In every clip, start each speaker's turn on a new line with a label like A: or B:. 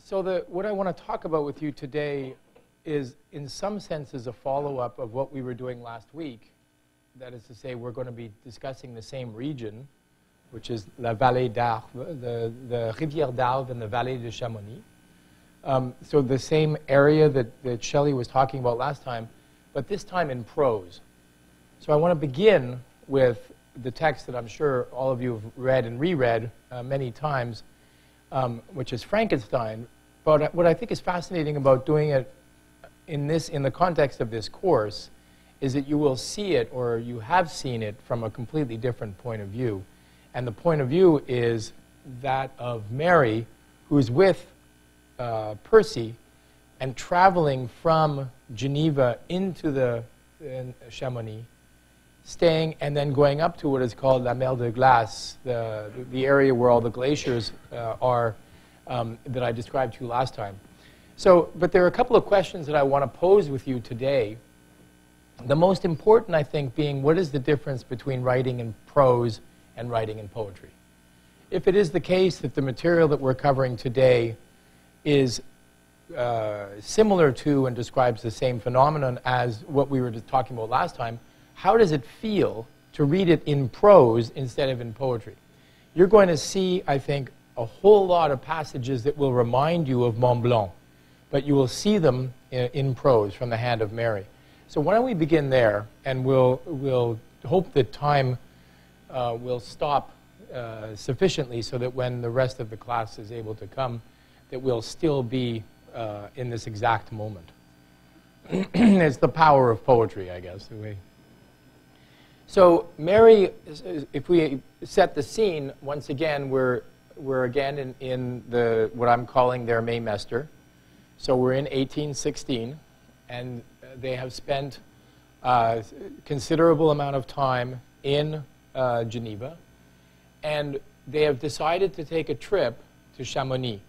A: So what I want to talk about with you today is, in some senses, a follow-up of what we were doing last week. That is to say, we're going to be discussing the same region, which is la Vallée d'Arve, the Rivière d'Arve and the Vallée de Chamonix. So the same area that Shelley was talking about last time, but this time in prose. So I want to begin with the text that I'm sure all of you have read and reread many times, which is Frankenstein. But what I think is fascinating about doing it in the context of this course is that you will see it, or you have seen it, from a completely different point of view. And the point of view is that of Mary, who's with Percy and traveling from Geneva into Chamonix, staying and then going up to what is called la mer de glace, the area where all the glaciers are that I described to you last time. But there are a couple of questions that I want to pose with you today. The most important, I think, being, what is the difference between writing in prose and writing in poetry? If it is the case that the material that we're covering today is similar to and describes the same phenomenon as what we were just talking about last time, how does it feel to read it in prose instead of in poetry? You're going to see, I think, a whole lot of passages that will remind you of Mont Blanc, but you will see them in prose from the hand of Mary. So why don't we begin there, and we'll hope that time will stop sufficiently so that when the rest of the class is able to come, that we'll still be in this exact moment. It's the power of poetry, I guess. So Mary, if we set the scene, once again, we're again in what I'm calling their Maymester. So we're in 1816, and they have spent a considerable amount of time in Geneva, and they have decided to take a trip to Chamonix.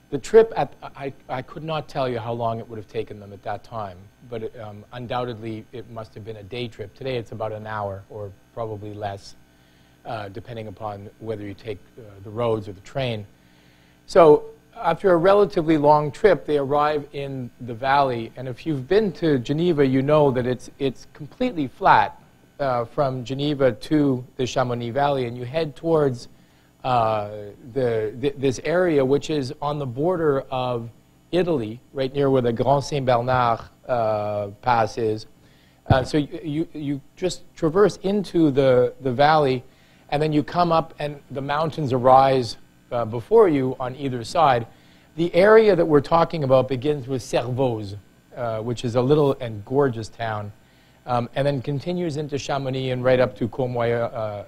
A: The trip, I could not tell you how long it would have taken them at that time, but undoubtedly it must have been a day trip. Today it's about an hour, or probably less, depending upon whether you take the roads or the train. So after a relatively long trip, they arrive in the valley, and if you've been to Geneva, you know that it's completely flat from Geneva to the Chamonix Valley, and you head towards this area, which is on the border of Italy, right near where the Grand Saint-Bernard pass is. So you just traverse into the valley, and then you come up, and the mountains arise before you on either side. The area that we're talking about begins with Servoz, which is a little and gorgeous town, and then continues into Chamonix and right up to Courmayeur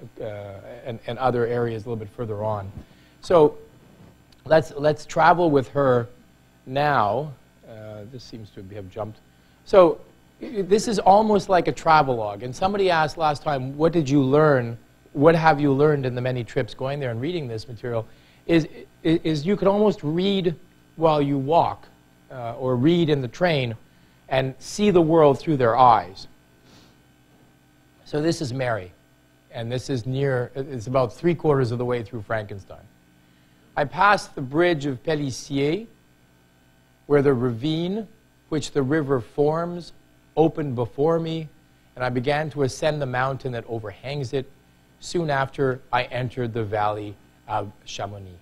A: and other areas a little bit further on. So let's travel with her now. This seems to have jumped. So this is almost like a travelogue. And somebody asked last time, what did you learn? What have you learned in the many trips going there and reading this material? Is you could almost read while you walk or read in the train and see the world through their eyes. So this is Mary, and this is it's about 3/4 of the way through Frankenstein. I passed the bridge of Pélissier, where the ravine which the river forms opened before me, and I began to ascend the mountain that overhangs it. Soon after, I entered the valley of Chamonix.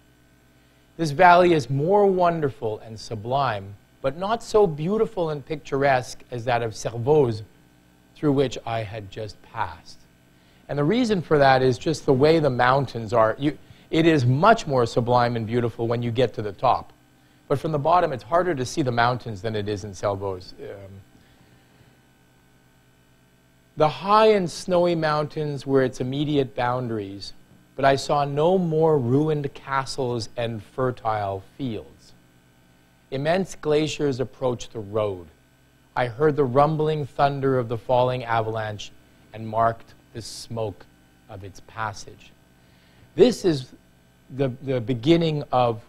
A: This valley is more wonderful and sublime, but not so beautiful and picturesque as that of Servoz, through which I had just passed. And the reason for that is just the way the mountains are. It is much more sublime and beautiful when you get to the top. But from the bottom, it's harder to see the mountains than it is in Servoz. The high and snowy mountains were its immediate boundaries, but I saw no more ruined castles and fertile fields. Immense glaciers approached the road. I heard the rumbling thunder of the falling avalanche and marked the smoke of its passage. This is the beginning of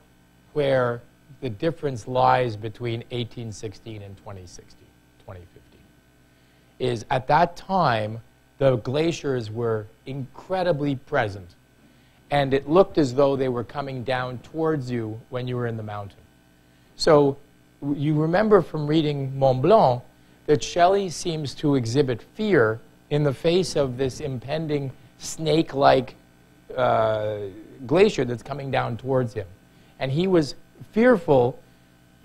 A: where the difference lies between 1816 and 2015. Is at that time, the glaciers were incredibly present, and it looked as though they were coming down towards you when you were in the mountain. So you remember from reading Mont Blanc that Shelley seems to exhibit fear in the face of this impending snake-like glacier that's coming down towards him. And he was fearful,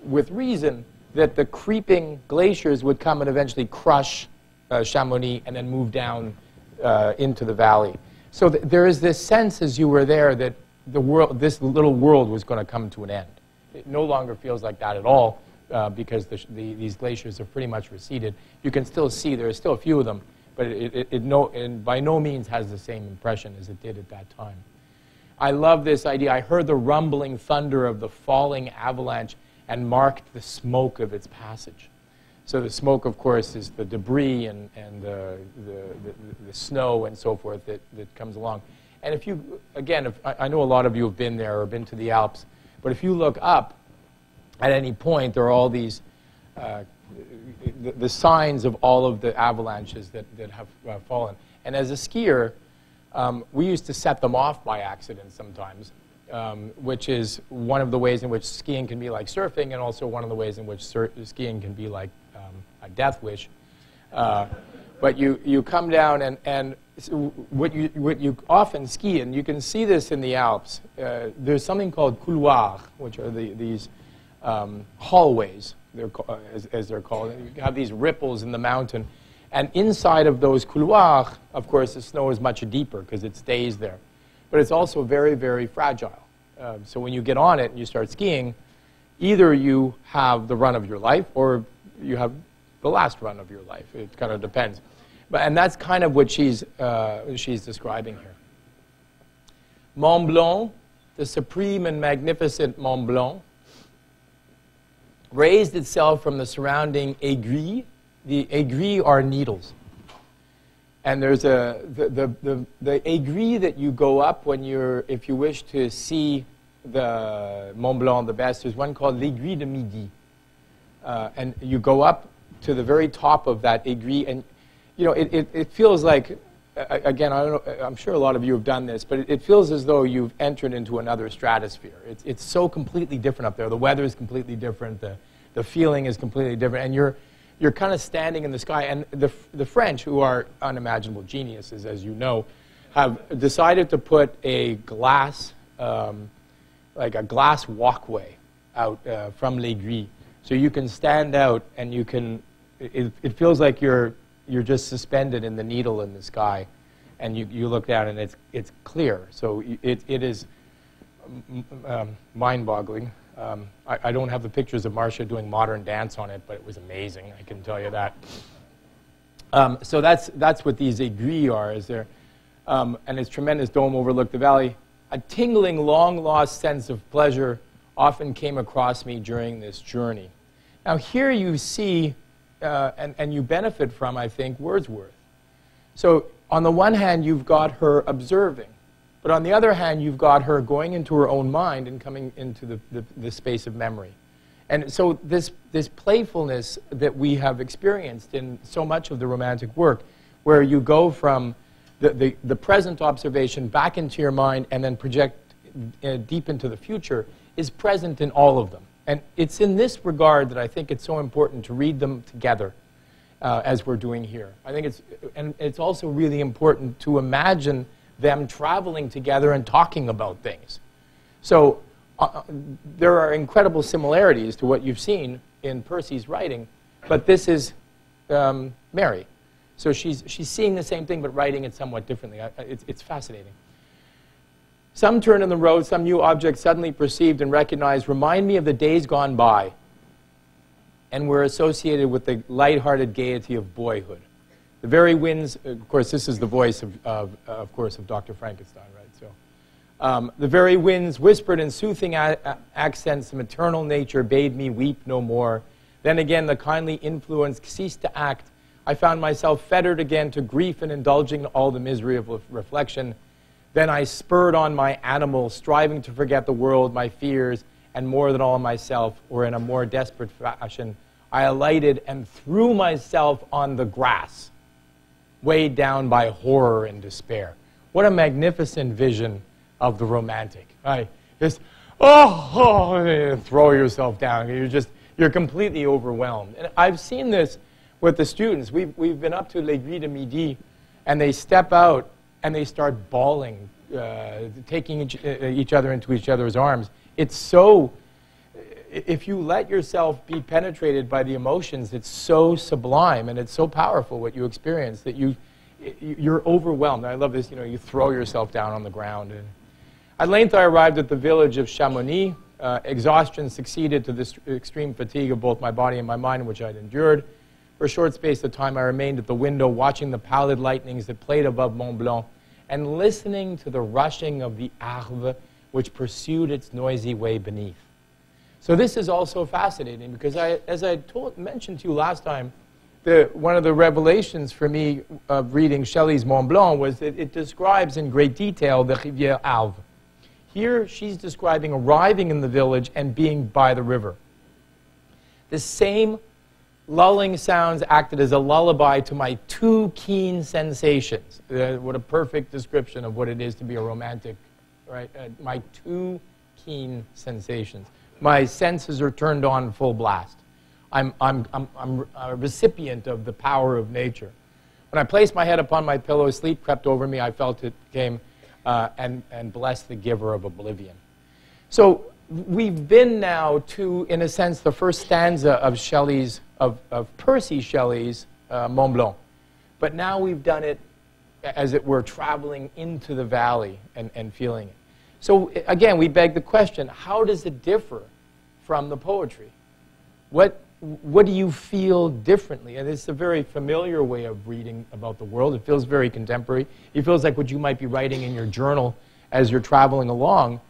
A: with reason, that the creeping glaciers would come and eventually crush Chamonix and then move down into the valley. So there is this sense, as you were there, that the world, this little world was going to come to an end. It no longer feels like that at all because these glaciers have pretty much receded. You can still see, there are still a few of them, but it by no means has the same impression as it did at that time. I love this idea. I heard the rumbling thunder of the falling avalanche and marked the smoke of its passage. So the smoke, of course, is the debris and the snow and so forth that comes along. And if you, again, I know a lot of you have been there or been to the Alps, but if you look up at any point, there are all these, the signs of all of the avalanches that have fallen. And as a skier, we used to set them off by accident sometimes, which is one of the ways in which skiing can be like surfing, and also one of the ways in which skiing can be like a death wish. But you come down, and what you often ski, and you can see this in the Alps, there's something called couloirs, which are these hallways, as they're called. You have these ripples in the mountain. And inside of those couloirs, of course, the snow is much deeper because it stays there. But it's also very, very fragile. So when you get on it and you start skiing, either you have the run of your life or you have the last run of your life. It kind of depends. And that's kind of what she's describing here. Mont Blanc, the supreme and magnificent Mont Blanc, raised itself from the surrounding aiguilles. The aiguilles are needles. And there's the aiguille that you go up when if you wish to see the Mont Blanc the best, there's one called l'aiguille de midi. And you go up to the very top of that aiguille, and you know, it feels like, again, I'm sure a lot of you have done this, but it feels as though you've entered into another stratosphere. It's so completely different up there. The weather is completely different. The feeling is completely different. And you're kind of standing in the sky. And the French, who are unimaginable geniuses, as you know, have decided to put a glass, like a glass walkway out from l'aiguille. So you can stand out and you can, it feels like you're just suspended in the needle in the sky, and you look down and it's clear. So it is mind-boggling. I don't have the pictures of Marcia doing modern dance on it, but it was amazing, I can tell you that. So that's what these aiguilles are, is there. And its tremendous dome overlooked the valley. A tingling, long-lost sense of pleasure often came across me during this journey. Now here you see, and you benefit from, I think, Wordsworth. So on the one hand, you've got her observing. But on the other hand, you've got her going into her own mind and coming into the space of memory. And so this playfulness that we have experienced in so much of the Romantic work, where you go from the present observation back into your mind and then project deep into the future, is present in all of them. And it's in this regard that I think it's so important to read them together as we're doing here. I think it's also really important to imagine them traveling together and talking about things. So there are incredible similarities to what you've seen in Percy's writing, but this is Mary. So she's seeing the same thing but writing it somewhat differently. It's fascinating. Some turn in the road, some new object suddenly perceived and recognized remind me of the days gone by and were associated with the light-hearted gaiety of boyhood. The very winds, of course, this is the voice of course, of Dr. Frankenstein, right? So, the very winds whispered in soothing accents, maternal nature bade me weep no more. Then again, the kindly influence ceased to act. I found myself fettered again to grief and indulging all the misery of reflection. Then I spurred on my animal, striving to forget the world, my fears, and more than all myself, or in a more desperate fashion, I alighted and threw myself on the grass, weighed down by horror and despair. What a magnificent vision of the Romantic. Right? Just, and throw yourself down. You're completely overwhelmed. And I've seen this with the students. We've been up to l'Aiguille de Midi, and they step out and they start bawling, taking each other into each other's arms. It's so, if you let yourself be penetrated by the emotions, it's so sublime and it's so powerful what you experience that you're overwhelmed. I love this, you throw yourself down on the ground. And at length I arrived at the village of Chamonix. Exhaustion succeeded to the extreme fatigue of both my body and my mind, which I'd endured. For a short space of time, I remained at the window watching the pallid lightnings that played above Mont Blanc and listening to the rushing of the Arve, which pursued its noisy way beneath. So this is also fascinating because, as I mentioned to you last time, one of the revelations for me of reading Shelley's Mont Blanc was that it describes in great detail the Rivière Arve. Here, she's describing arriving in the village and being by the river. The same lulling sounds acted as a lullaby to my two keen sensations. What a perfect description of what it is to be a romantic, right? My two keen sensations. My senses are turned on full blast. I'm a recipient of the power of nature. When I placed my head upon my pillow, sleep crept over me. I felt it came and blessed the giver of oblivion. So we've been now to, in a sense, the first stanza of Shelley's, of Percy Shelley's Mont Blanc. But now we've done it, as it were, traveling into the valley and feeling it. So again, we beg the question, how does it differ from the poetry? What do you feel differently? And it's a very familiar way of reading about the world. It feels very contemporary. It feels like what you might be writing in your journal as you're traveling along.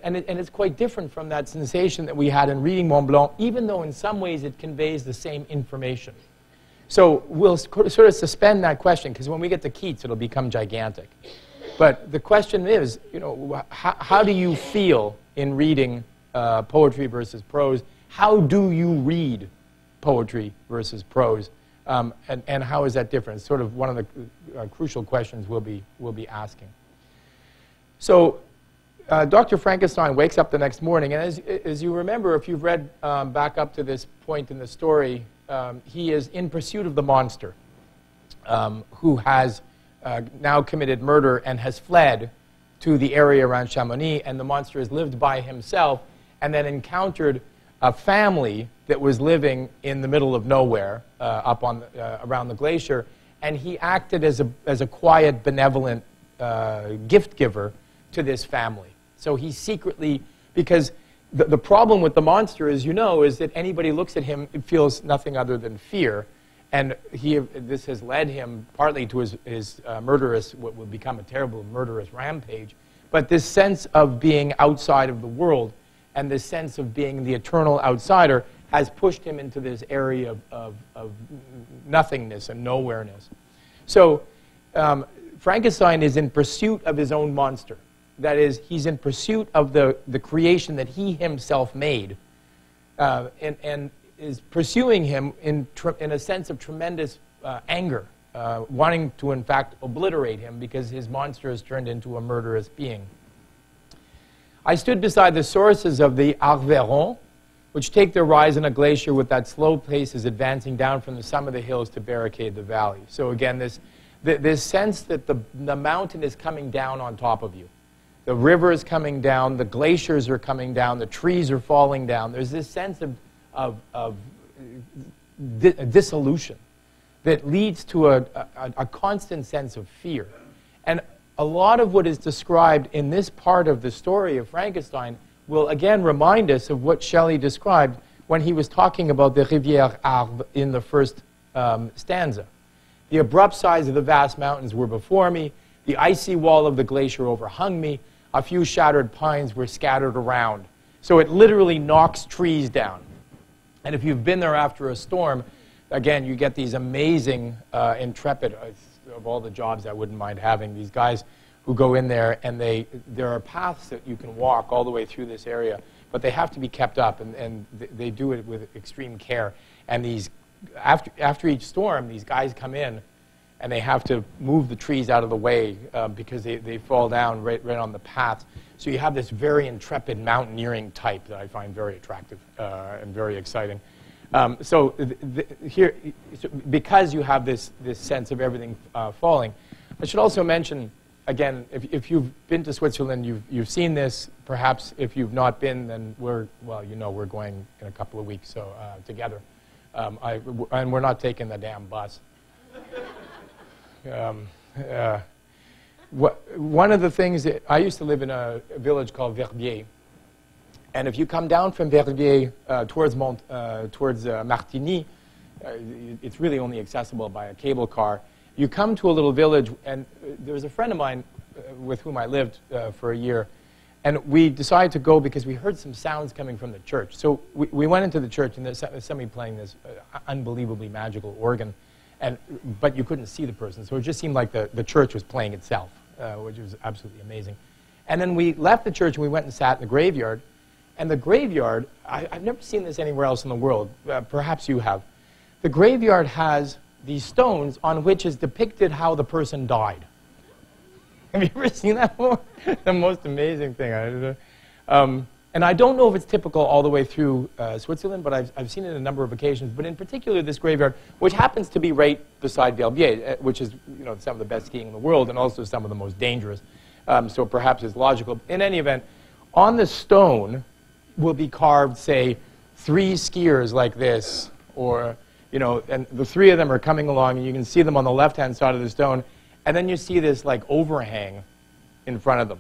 A: And it's quite different from that sensation that we had in reading Mont Blanc, even though in some ways it conveys the same information. So we'll sort of suspend that question, because when we get to Keats, it'll become gigantic. But the question is, how do you feel in reading poetry versus prose? How do you read poetry versus prose? And how is that different? It's sort of one of the crucial questions we'll be asking. So Dr. Frankenstein wakes up the next morning, and as you remember, if you've read back up to this point in the story, he is in pursuit of the monster, who has now committed murder and has fled to the area around Chamonix, and the monster has lived by himself and then encountered a family that was living in the middle of nowhere up on around the glacier, and he acted as a quiet, benevolent gift giver to this family. So he secretly, because the problem with the monster, as you know, is that anybody looks at him, it feels nothing other than fear. And this has led him partly to his murderous, what will become a terrible murderous rampage, but this sense of being outside of the world and this sense of being the eternal outsider has pushed him into this area of nothingness and nowhereness. So Frankenstein is in pursuit of his own monster. That is, he's in pursuit of the creation that he himself made, and is pursuing him in a sense of tremendous anger, wanting to, in fact, obliterate him because his monster has turned into a murderous being. I stood beside the sources of the Arveiron, which take their rise in a glacier with that slow pace as advancing down from the summit of the hills to barricade the valley. So again, this sense that the mountain is coming down on top of you. The river is coming down, the glaciers are coming down, the trees are falling down. There's this sense of dissolution that leads to a constant sense of fear. And a lot of what is described in this part of the story of Frankenstein will again remind us of what Shelley described when he was talking about the Rivière Arve in the first stanza. The abrupt sides of the vast mountains were before me. The icy wall of the glacier overhung me. A few shattered pines were scattered around. So it literally knocks trees down. And if you've been there after a storm, again, you get these amazing, intrepid, of all the jobs I wouldn't mind having, these guys who go in there, and there are paths that you can walk all the way through this area, but they have to be kept up, and they do it with extreme care. And after each storm, these guys come in, and they have to move the trees out of the way because they fall down right on the paths. So you have this very intrepid mountaineering type that I find very attractive and very exciting. Here, because you have this sense of everything falling, I should also mention, again, if you've been to Switzerland, you've seen this. Perhaps if you've not been, then we're going in a couple of weeks together. And we're not taking the damn bus. One of the things that I used to live in a village called Verbier. And if you come down from Verbier towards Martigny, it's really only accessible by a cable car. You come to a little village, and there was a friend of mine with whom I lived for a year, and we decided to go because we heard some sounds coming from the church. So we went into the church, and there's somebody playing this unbelievably magical organ, but you couldn't see the person, so it just seemed like the church was playing itself, which was absolutely amazing. And then we left the church, and we went and sat in the graveyard. And the graveyard, I've never seen this anywhere else in the world. Perhaps you have. The graveyard has these stones on which is depicted how the person died. Have you ever seen that before? The most amazing thing. And I don't know if it's typical all the way through Switzerland, but I've seen it a number of occasions. But in particular, this graveyard, which happens to be right beside Verbier, which is some of the best skiing in the world and also some of the most dangerous. So perhaps it's logical. In any event, on the stone will be carved, say, 3 skiers like this, or, and the 3 of them are coming along, and you can see them on the left-hand side of the stone, and then you see this, like, overhang in front of them.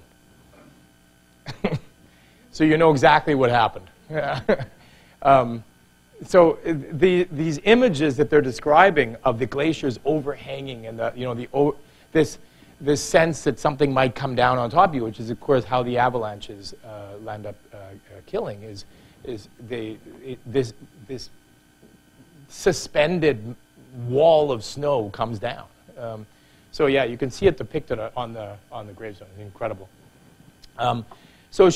A: So you know exactly what happened. So these images that they're describing of the glaciers overhanging and this sense that something might come down on top of you, which is, of course, how the avalanches land up killing, is this suspended wall of snow comes down. So yeah, you can see it depicted on the gravestone. It's incredible. So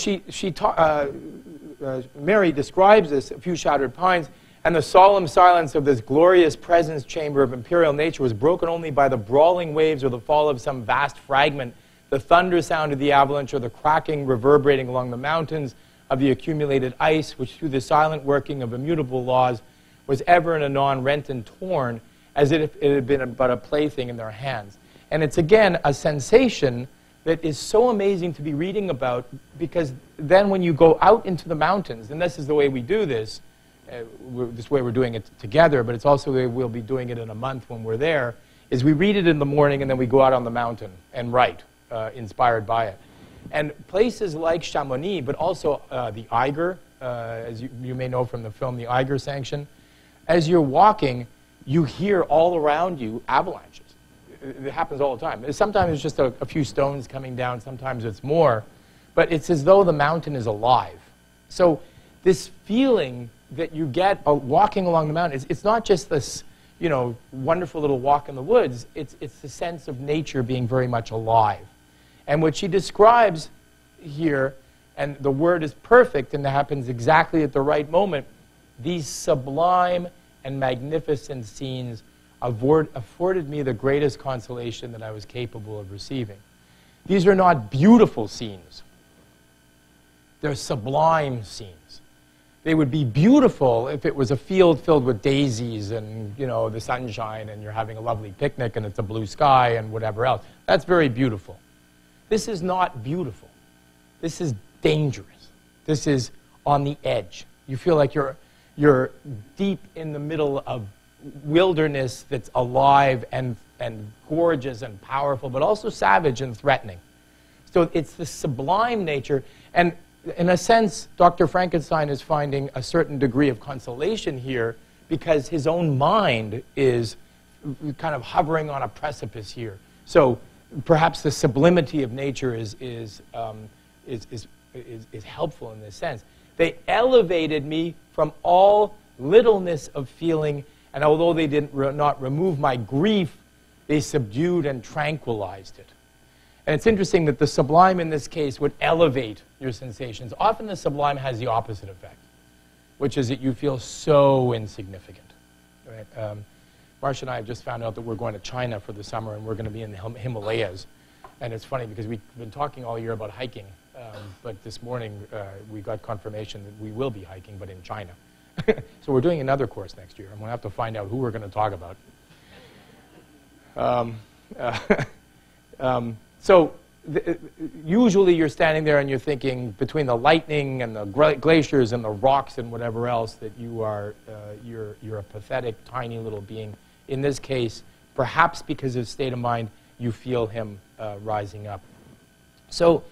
A: Mary describes this, a few shattered pines, and the solemn silence of this glorious presence chamber of imperial nature was broken only by the brawling waves or the fall of some vast fragment, the thunder sound of the avalanche, or the cracking reverberating along the mountains of the accumulated ice, which through the silent working of immutable laws was ever and anon rent and torn, as if it had been but a plaything in their hands. And it's, again, a sensation that is so amazing to be reading about, because then when you go out into the mountains, and this is the way we do this, this way we're doing it together, but it's also the way we'll be doing it in a month when we're there, is we read it in the morning and then we go out on the mountain and write, inspired by it. And places like Chamonix, but also the Eiger, as you may know from the film The Eiger Sanction, as you're walking, you hear all around you avalanches. It happens all the time. Sometimes it's just a few stones coming down, sometimes it's more, but it's as though the mountain is alive. So this feeling that you get walking along the mountain, it's not just this, wonderful little walk in the woods. It's the sense of nature being very much alive. And what she describes here, and the word is perfect, and it happens exactly at the right moment, these sublime and magnificent scenes afforded me the greatest consolation that I was capable of receiving. These are not beautiful scenes. They're sublime scenes. They would be beautiful if it was a field filled with daisies and, the sunshine, and you're having a lovely picnic and it's a blue sky and whatever else. That's very beautiful. This is not beautiful. This is dangerous. This is on the edge. You feel like you're deep in the middle of wilderness that's alive and gorgeous and powerful, but also savage and threatening. So it's the sublime nature. And in a sense, Dr. Frankenstein is finding a certain degree of consolation here because his own mind is kind of hovering on a precipice here. So perhaps the sublimity of nature is helpful in this sense. They elevated me from all littleness of feeling, and although they did not remove my grief, they subdued and tranquilized it. And it's interesting that the sublime in this case would elevate your sensations. Often the sublime has the opposite effect, which is that you feel so insignificant. Right? Marcia and I have just found out that we're going to China for the summer, and we're going to be in the Himalayas. And it's funny because we've been talking all year about hiking But this morning, we got confirmation that we will be hiking, but in China. So we're doing another course next year. I'm going to have to find out who we're going to talk about. Usually you're standing there and you're thinking between the lightning and the glaciers and the rocks and whatever else that you're a pathetic, tiny little being. In this case, perhaps because of his state of mind, you feel him rising up. So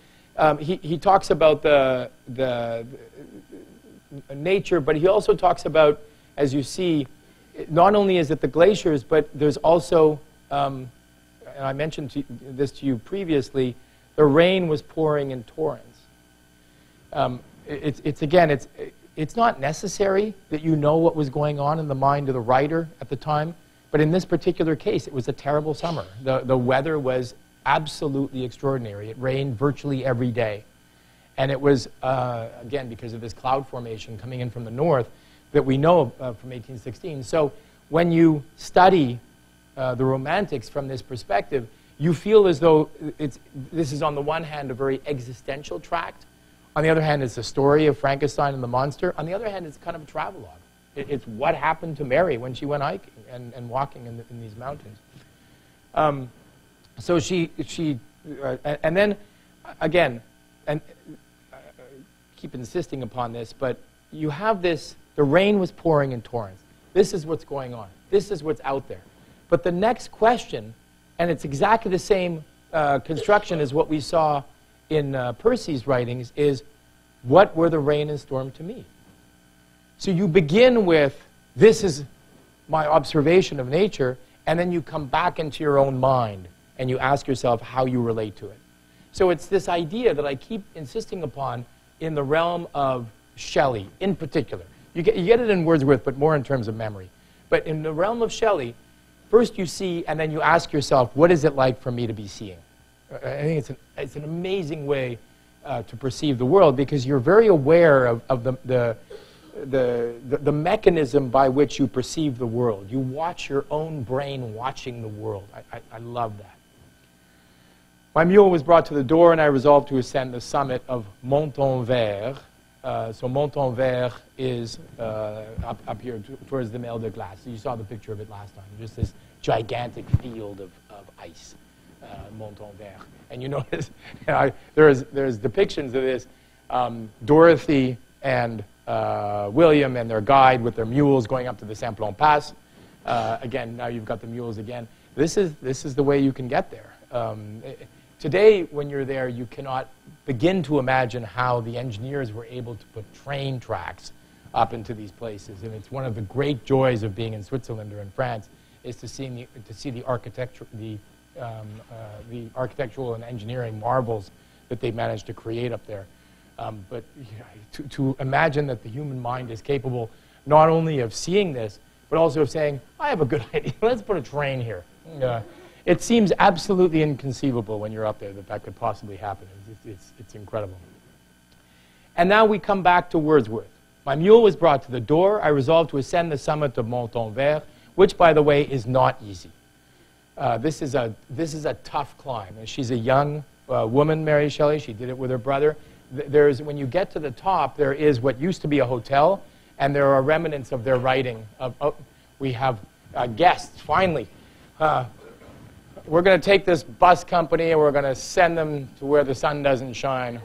A: he talks about the nature, but he also talks about, as you see, not only is it the glaciers, but there's also, and I mentioned this to you previously, the rain was pouring in torrents. It's not necessary that you know what was going on in the mind of the writer at the time, but in this particular case, it was a terrible summer. The weather was absolutely extraordinary. It rained virtually every day. And it was, again, because of this cloud formation coming in from the north that we know from 1816. So when you study the Romantics from this perspective, you feel as though this is on the one hand a very existential tract. On the other hand, it's a story of Frankenstein and the monster. On the other hand, it's kind of a travelogue. It's what happened to Mary when she went hiking and walking in these mountains. So and then, again, and keep insisting upon this, but you have this, the rain was pouring in torrents. This is what's going on. This is what's out there. But the next question, and it's exactly the same construction as what we saw in Percy's writings, is what were the rain and storm to me? So you begin with, this is my observation of nature, and then you come back into your own mind, and you ask yourself how you relate to it. So it's this idea that I keep insisting upon in the realm of Shelley, in particular. You get it in Wordsworth, but more in terms of memory. But in the realm of Shelley, first you see, and then you ask yourself, what is it like for me to be seeing? I think it's an amazing way to perceive the world, because you're very aware of the mechanism by which you perceive the world. You watch your own brain watching the world. I love that. My mule was brought to the door, and I resolved to ascend the summit of Montonvert. So Montonvert is up here towards the Mer de Glace. So you saw the picture of it last time. Just this gigantic field of ice, Montonvert. And you notice there's depictions of this. Dorothy and William and their guide with their mules going up to the Simplon Pass. Again, now you've got the mules again. This is the way you can get there. Today, when you're there, you cannot begin to imagine how the engineers were able to put train tracks up into these places. And it's one of the great joys of being in Switzerland or in France is to see the architectural and engineering marvels that they managed to create up there. But to imagine that the human mind is capable not only of seeing this, but also of saying, I have a good idea, let's put a train here. It seems absolutely inconceivable when you're up there that could possibly happen. It's incredible. And now we come back to Wordsworth. My mule was brought to the door. I resolved to ascend the summit of Montonvert, which, by the way, is not easy. This is a tough climb. And she's a young woman, Mary Shelley. She did it with her brother. When you get to the top, there is what used to be a hotel, and there are remnants of their writing. We have guests, finally. We're going to take this bus company and we're going to send them to where the sun doesn't shine.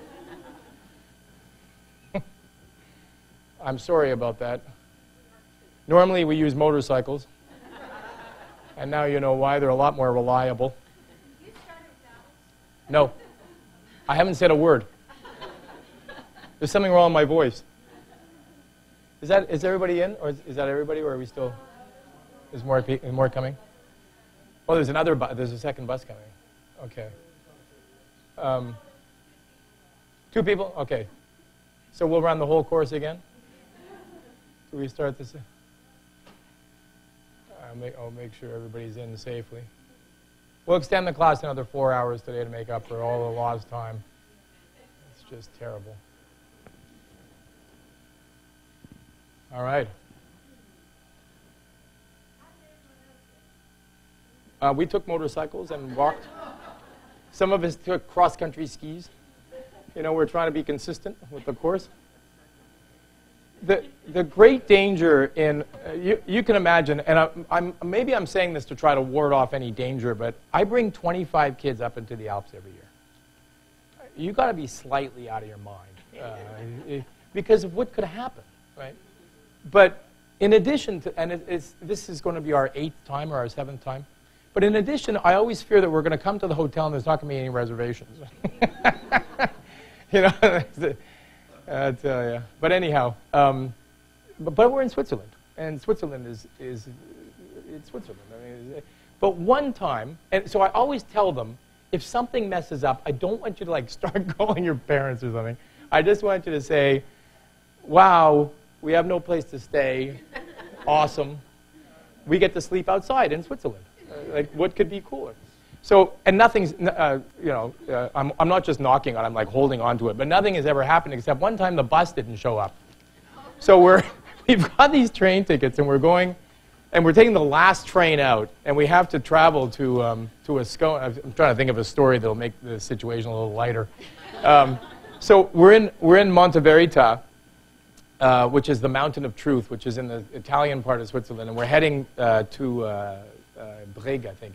A: I'm sorry about that. Normally we use motorcycles. And now you know why. They're a lot more reliable. No. I haven't said a word. There's something wrong with my voice. Is everybody in? Or is that everybody? Or are we still? Is more coming? Oh, there's a second bus coming. Okay. 2 people? Okay. So we'll run the whole course again? Do we start this? I'll make sure everybody's in safely. We'll extend the class another 4 hours today to make up for all the lost time. It's just terrible. All right. We took motorcycles and walked. Some of us took cross-country skis. You know, we're trying to be consistent with the course. The great danger in, you can imagine, and maybe I'm saying this to try to ward off any danger, but I bring 25 kids up into the Alps every year. You got to be slightly out of your mind because of what could happen, right? But in addition to, and this is going to be our 8th time or our 7th time, but in addition, I always fear that we're going to come to the hotel and there's not going to be any reservations. You know, I tell you. But anyhow, but we're in Switzerland, and Switzerland is it's Switzerland. I mean, but one time, and so I always tell them, if something messes up, I don't want you to like start calling your parents or something. I just want you to say, "Wow, we have no place to stay. Awesome. We get to sleep outside in Switzerland. Like, what could be cooler?" So, and nothing's, you know, I'm not just knocking on it, I'm like holding on to it, but nothing has ever happened except one time the bus didn't show up. So we've got these train tickets and we're going, and we're taking the last train out, and we have to travel to a scone. I'm trying to think of a story that'll make the situation a little lighter. So we're in Monteverita, which is the Mountain of Truth, which is in the Italian part of Switzerland, and we're heading to Brig, I think.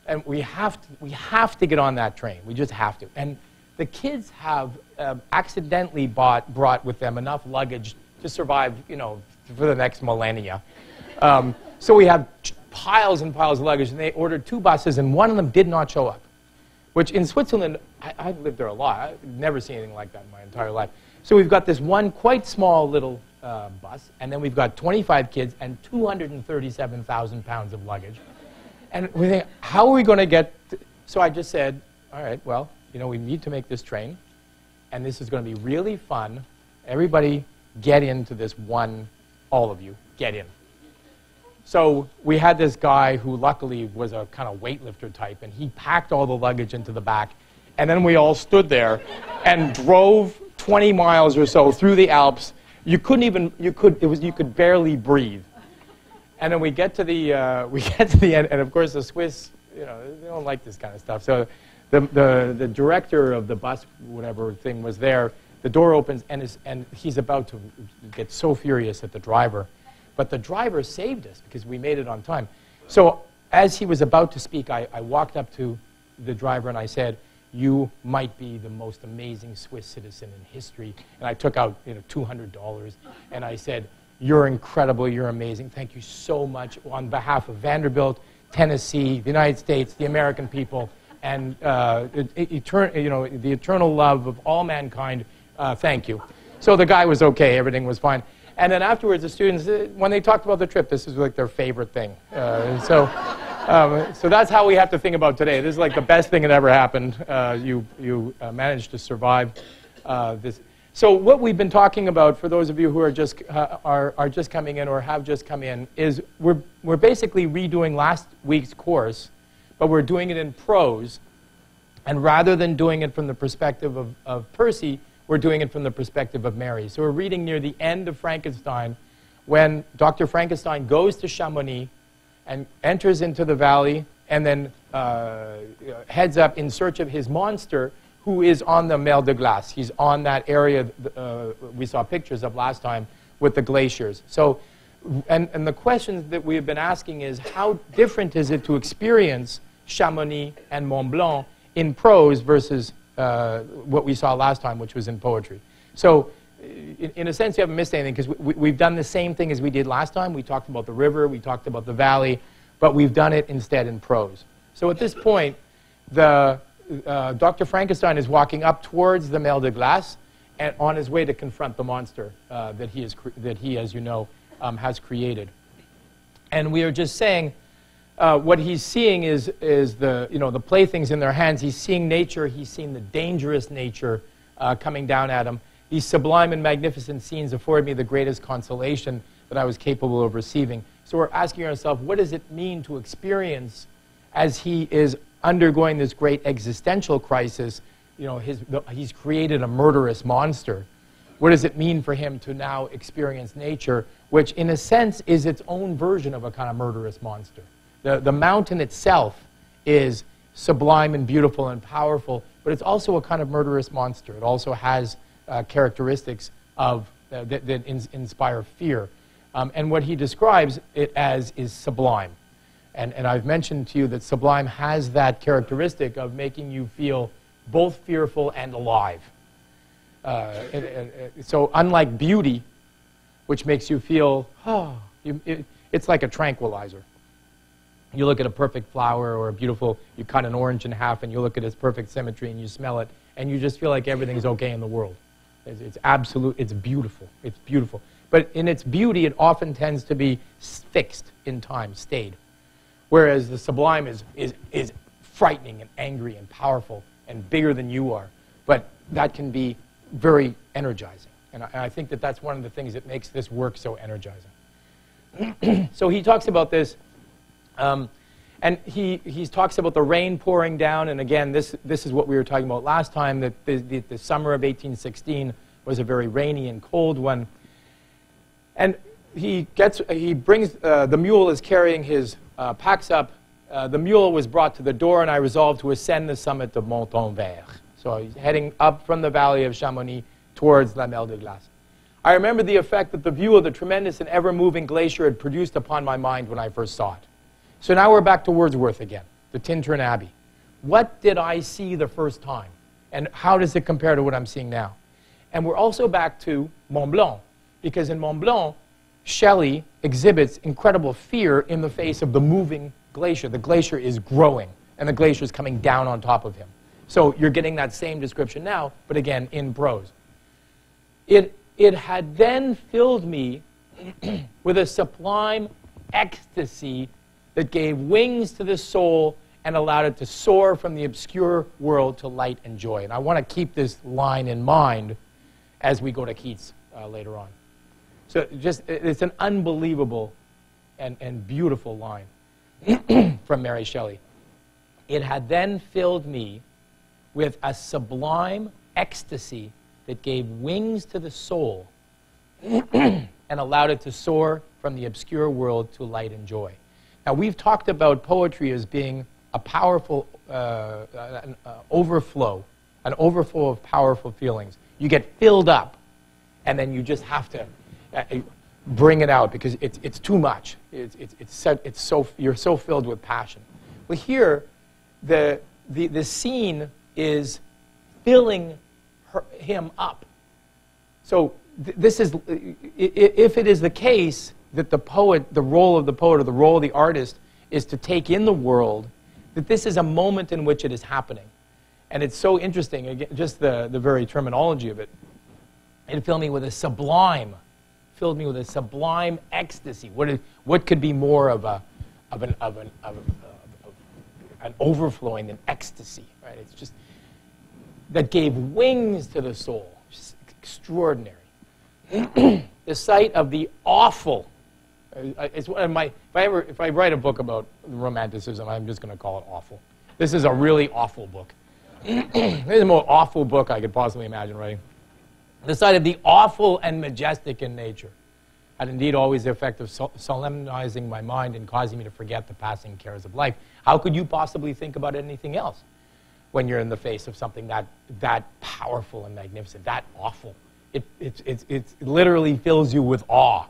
A: And we have to get on that train. We just have to. And the kids have accidentally brought with them enough luggage to survive, you know, for the next millennia. So we have piles and piles of luggage, and they ordered 2 buses, and one of them did not show up. Which in Switzerland, I've lived there a lot. I've never seen anything like that in my entire life. So we've got this one quite small little bus, and then we've got 25 kids and 237,000 pounds of luggage. And we think, how are we going to get... So I just said, all right, well, you know, we need to make this train, and this is going to be really fun. Everybody get into this one, all of you, get in. So we had this guy who luckily was a kind of weightlifter type, and he packed all the luggage into the back, and then we all stood there and drove 20 miles or so through the Alps. You could barely breathe. And then we get to the end, and of course the Swiss, you know, they don't like this kind of stuff. So the director of the bus, whatever thing, was there. The door opens, and he's about to get so furious at the driver, but the driver saved us because we made it on time. So as he was about to speak, I walked up to the driver and I said, "You might be the most amazing Swiss citizen in history." And I took out, you know, $200, and I said, "You're incredible, you're amazing. Thank you so much on behalf of Vanderbilt, Tennessee, the United States, the American people, and the eternal love of all mankind. Thank you." So the guy was okay, everything was fine. And then afterwards, the students, when they talked about the trip, this is like their favorite thing. So that's how we have to think about today. This is like the best thing that ever happened. You managed to survive this. So what we've been talking about, for those of you who are just coming in or have just come in, is we're basically redoing last week's course, but we're doing it in prose. And rather than doing it from the perspective of Percy, we're doing it from the perspective of Mary. So we're reading near the end of Frankenstein, when Dr. Frankenstein goes to Chamonix and enters into the valley, and then heads up in search of his monster, who is on the Mer de Glace. He's on that area we saw pictures of last time with the glaciers. So, and the question that we have been asking is, how different is it to experience Chamonix and Mont Blanc in prose versus what we saw last time, which was in poetry? So, in a sense, you haven't missed anything, because we've done the same thing as we did last time. We talked about the river, we talked about the valley, but we've done it instead in prose. So at this point, Dr. Frankenstein is walking up towards the Mer de Glace, and on his way to confront the monster that he, as you know, has created. And we are just saying, what he's seeing is the playthings in their hands. He's seeing nature. He's seeing the dangerous nature coming down at him. These sublime and magnificent scenes afford me the greatest consolation that I was capable of receiving. So we're asking ourselves, what does it mean to experience, as he is undergoing this great existential crisis? You know, he's created a murderous monster. What does it mean for him to now experience nature, which in a sense is its own version of a kind of murderous monster? The mountain itself is sublime and beautiful and powerful, but it's also a kind of murderous monster. It also has characteristics of, that inspire fear. And what he describes it as is sublime. And I've mentioned to you that sublime has that characteristic of making you feel both fearful and alive. So unlike beauty, which makes you feel, it's like a tranquilizer. You look at a perfect flower or a beautiful, you cut an orange in half and you look at its perfect symmetry and you smell it and you just feel like everything's okay in the world. It's absolute, it's beautiful, it's beautiful. But in its beauty, it often tends to be fixed in time, stayed. Whereas the sublime is frightening and angry and powerful and bigger than you are. But that can be very energizing. And I think that that's one of the things that makes this work so energizing. So he talks about this, and he talks about the rain pouring down. And again, this is what we were talking about last time, that the summer of 1816 was a very rainy and cold one. And he brings, the mule is carrying his packs up. The mule was brought to the door, and I resolved to ascend the summit of Montonvert. So he's heading up from the valley of Chamonix towards La Mer de Glace. I remember the effect that the view of the tremendous and ever-moving glacier had produced upon my mind when I first saw it. So now we're back to Wordsworth again, the Tintern Abbey. What did I see the first time? And how does it compare to what I'm seeing now? And we're also back to Mont Blanc, because in Mont Blanc, Shelley exhibits incredible fear in the face of the moving glacier. The glacier is growing, and the glacier is coming down on top of him. So you're getting that same description now, but again, in prose. It had then filled me with a sublime ecstasy that gave wings to the soul and allowed it to soar from the obscure world to light and joy. And I want to keep this line in mind as we go to Keats later on. So it's an unbelievable and beautiful line from Mary Shelley. It had then filled me with a sublime ecstasy that gave wings to the soul and allowed it to soar from the obscure world to light and joy. Now, we've talked about poetry as being a powerful overflow, an overflow of powerful feelings. You get filled up, and then you just have to bring it out because it's too much. You're so filled with passion. Well, here, the scene is filling him up. So this is, if it is the case that the poet, the role of the poet or the role of the artist is to take in the world, that this is a moment in which it is happening. And it's so interesting, again, just the very terminology of it. It filled me with a sublime ecstasy. What could be more of an overflowing than ecstasy, right? It's just that gave wings to the soul. Just extraordinary. The sight of the awful. It's one of my. If I write a book about romanticism, I'm just going to call it awful. This is a really awful book. This is the most awful book I could possibly imagine writing. The sight of the awful and majestic in nature had indeed always the effect of solemnizing my mind and causing me to forget the passing cares of life. How could you possibly think about anything else when you're in the face of something that powerful and magnificent, that awful? It literally fills you with awe,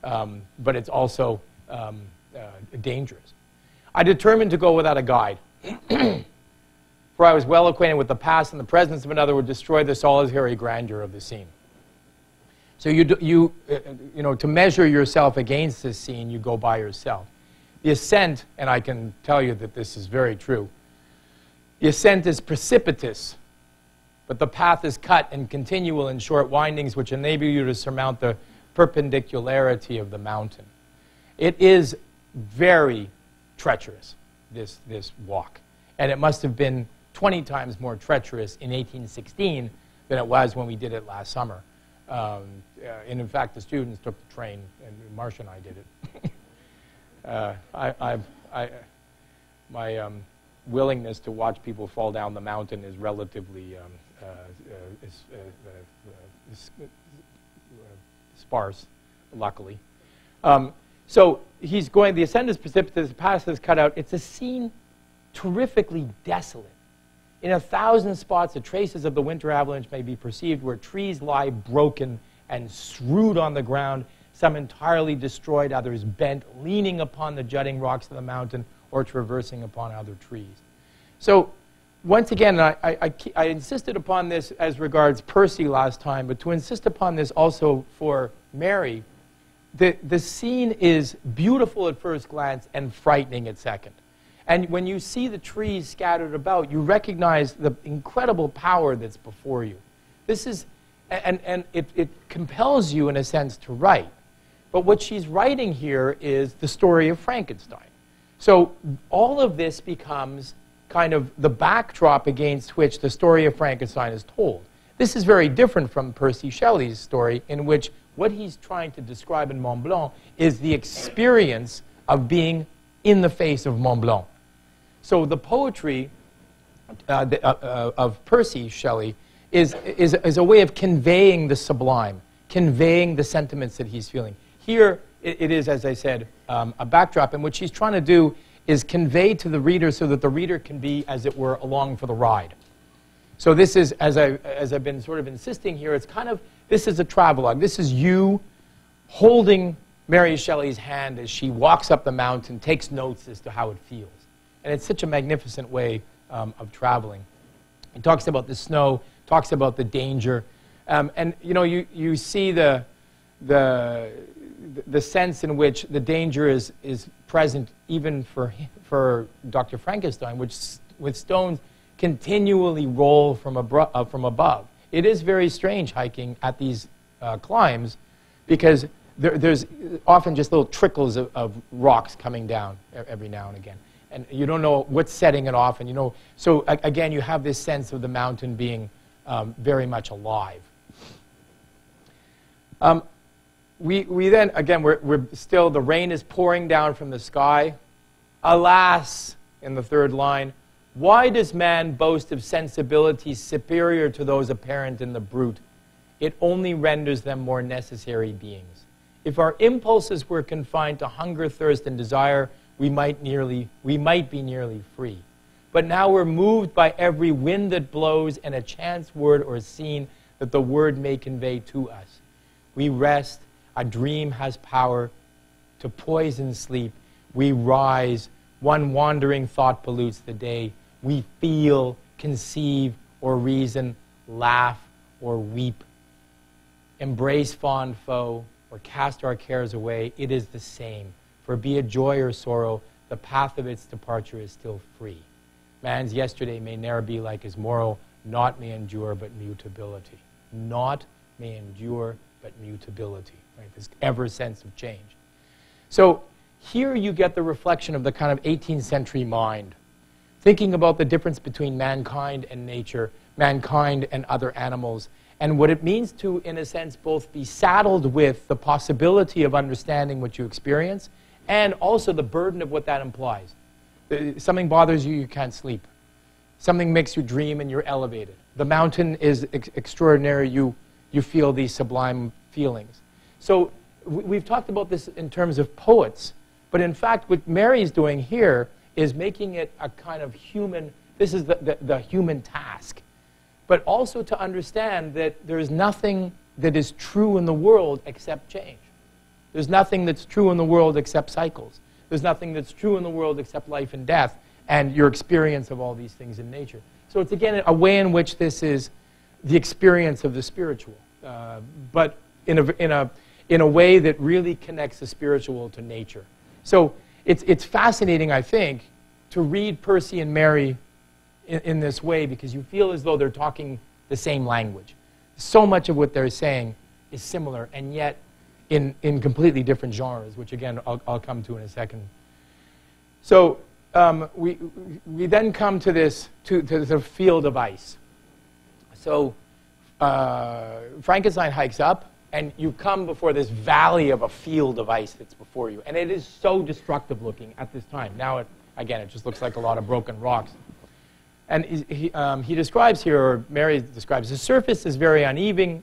A: but it's also dangerous. I determined to go without a guide, for I was well acquainted with the past, and the presence of another would destroy the solitary grandeur of the scene. So you know, to measure yourself against this scene, you go by yourself. The ascent, and I can tell you that this is very true, the ascent is precipitous, but the path is cut and continual in short windings which enable you to surmount the perpendicularity of the mountain. It is very treacherous, this walk. And it must have been 20 times more treacherous in 1816 than it was when we did it last summer. And in fact, the students took the train, and Marcia and I did it. My willingness to watch people fall down the mountain is relatively sparse, luckily. So he's going, the ascent is precipitous, the path is cut out. It's a scene terrifically desolate. In 1,000 spots, the traces of the winter avalanche may be perceived where trees lie broken and strewed on the ground, some entirely destroyed, others bent, leaning upon the jutting rocks of the mountain or traversing upon other trees. So once again, I insisted upon this as regards Percy last time, but to insist upon this also for Mary, the scene is beautiful at first glance and frightening at second. And when you see the trees scattered about, you recognize the incredible power that's before you. This is, and it compels you, in a sense, to write. But what she's writing here is the story of Frankenstein. So all of this becomes kind of the backdrop against which the story of Frankenstein is told. This is very different from Percy Shelley's story, in which what he's trying to describe in Mont Blanc is the experience of being in the face of Mont Blanc. So the poetry of Percy Shelley is a way of conveying the sublime, conveying the sentiments that he's feeling. Here, it is, as I said, a backdrop, and what she's trying to do is convey to the reader so that the reader can be, as it were, along for the ride. So this is, as I've been sort of insisting here, it's kind of, this is a travelogue. This is you holding Mary Shelley's hand as she walks up the mountain, takes notes as to how it feels. And it's such a magnificent way of traveling. It talks about the snow, talks about the danger. And you know, you see the sense in which the danger is present even for Dr. Frankenstein, which with stones continually roll from above. It is very strange hiking at these climbs, because there's often just little trickles of rocks coming down every now and again. And you don't know what's setting it off. And you know, so again, you have this sense of the mountain being very much alive. We then, again, we're still, the rain is pouring down from the sky. Alas, in the third line, why does man boast of sensibilities superior to those apparent in the brute? It only renders them more necessary beings. If our impulses were confined to hunger, thirst, and desire, we might be nearly free. But now we're moved by every wind that blows and a chance word or scene that the word may convey to us. We rest. A dream has power to poison sleep. We rise. One wandering thought pollutes the day. We feel, conceive, or reason, laugh, or weep. Embrace fond foe, or cast our cares away. It is the same. For be it joy or sorrow, the path of its departure is still free. Man's yesterday may ne'er be like his morrow. Naught may endure but mutability. Naught may endure but mutability. Right? This ever sense of change. So here you get the reflection of the kind of 18th century mind, thinking about the difference between mankind and nature, mankind and other animals, and what it means to, in a sense, both be saddled with the possibility of understanding what you experience and also the burden of what that implies. Something bothers you, you can't sleep. Something makes you dream and you're elevated. The mountain is extraordinary, you feel these sublime feelings. So we've talked about this in terms of poets, but in fact what Mary's doing here is making it a kind of human, this is the human task. But also to understand that there's nothing that is true in the world except change. There's nothing that's true in the world except cycles. There's nothing that's true in the world except life and death and your experience of all these things in nature. So it's, again, a way in which this is the experience of the spiritual, but in a way that really connects the spiritual to nature. So it's fascinating, I think, to read Percy and Mary in this way, because you feel as though they're talking the same language. So much of what they're saying is similar, and yet in completely different genres, which again I'll come to in a second. So we then come to the field of ice. So Frankenstein hikes up, and you come before this valley of a field of ice that's before you, and it is so destructive looking at this time. Now, again, it just looks like a lot of broken rocks. And he describes here, or Mary describes, the surface is very uneven,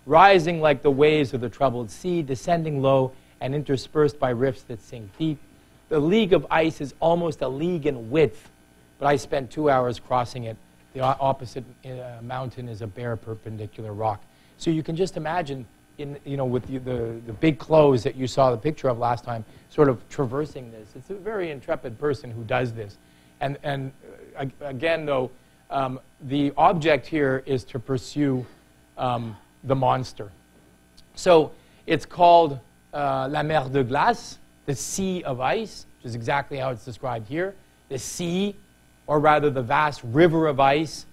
A: rising like the waves of the troubled sea, descending low and interspersed by rifts that sink deep. The league of ice is almost a league in width, but I spent 2 hours crossing it. The opposite mountain is a bare perpendicular rock. So you can just imagine, with the big clothes that you saw the picture of last time, sort of traversing this. It's a very intrepid person who does this. And again, though, the object here is to pursue the monster. So it's called La mer de glace, the sea of ice, which is exactly how it's described here. The sea, or rather the vast river of ice,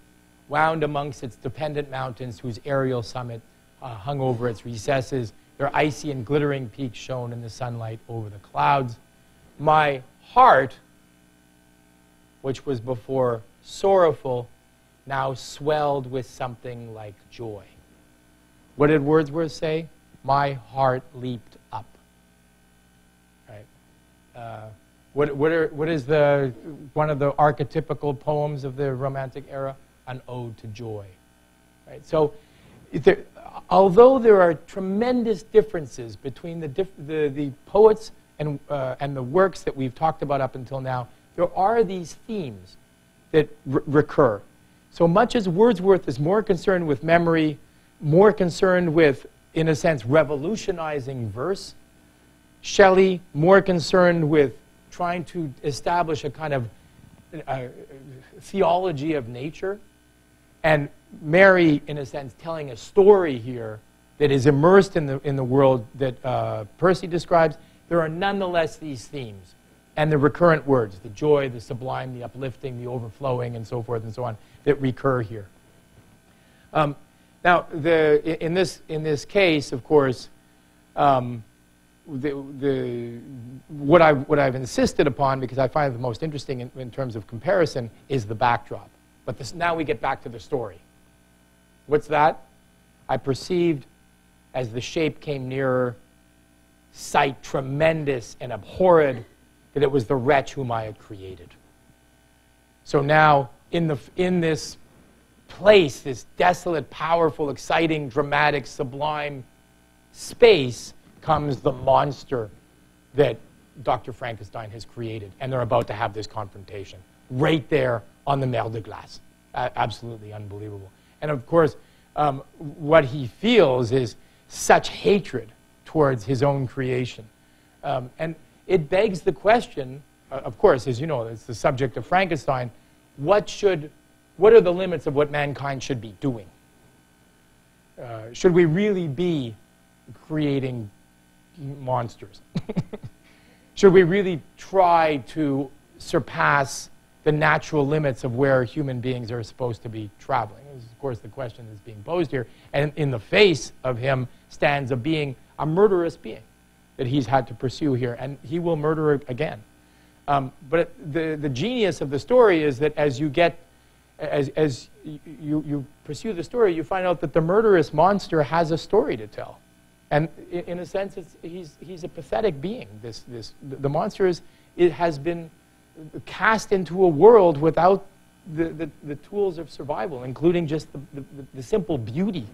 A: wound amongst its dependent mountains, whose aerial summit hung over its recesses, their icy and glittering peaks shone in the sunlight over the clouds. My heart, which was before sorrowful, now swelled with something like joy. What did Wordsworth say? My heart leaped up. Right? What is one of the archetypical poems of the Romantic era? An ode to joy. Right? So, although there are tremendous differences between the poets and the works that we've talked about up until now, there are these themes that recur. So much as Wordsworth is more concerned with memory, more concerned with, in a sense, revolutionizing verse, Shelley more concerned with trying to establish a kind of theology of nature, and Mary, in a sense, telling a story here that is immersed in the world that Percy describes. There are nonetheless these themes and the recurrent words, the joy, the sublime, the uplifting, the overflowing, and so forth and so on, that recur here. Now, in this case, of course, what I've insisted upon, because I find it the most interesting in terms of comparison, is the backdrop. But now we get back to the story. What's that? I perceived, as the shape came nearer, sight tremendous and abhorred, that it was the wretch whom I had created. So now, in this place, this desolate, powerful, exciting, dramatic, sublime space, comes the monster that Dr. Frankenstein has created. And they're about to have this confrontation right there on the mer de glace. Absolutely unbelievable. And of course, what he feels is such hatred towards his own creation. And it begs the question, of course, as you know, it's the subject of Frankenstein, what are the limits of what mankind should be doing? Should we really be creating monsters? Should we really try to surpass the natural limits of where human beings are supposed to be traveling? This is, of course, the question that's being posed here. And in the face of him stands a murderous being that he's had to pursue here, and he will murder again. But the genius of the story is that as you pursue the story, you find out that the murderous monster has a story to tell. And in a sense, he's a pathetic being. The monster has been cast into a world without the tools of survival, including just the simple beauty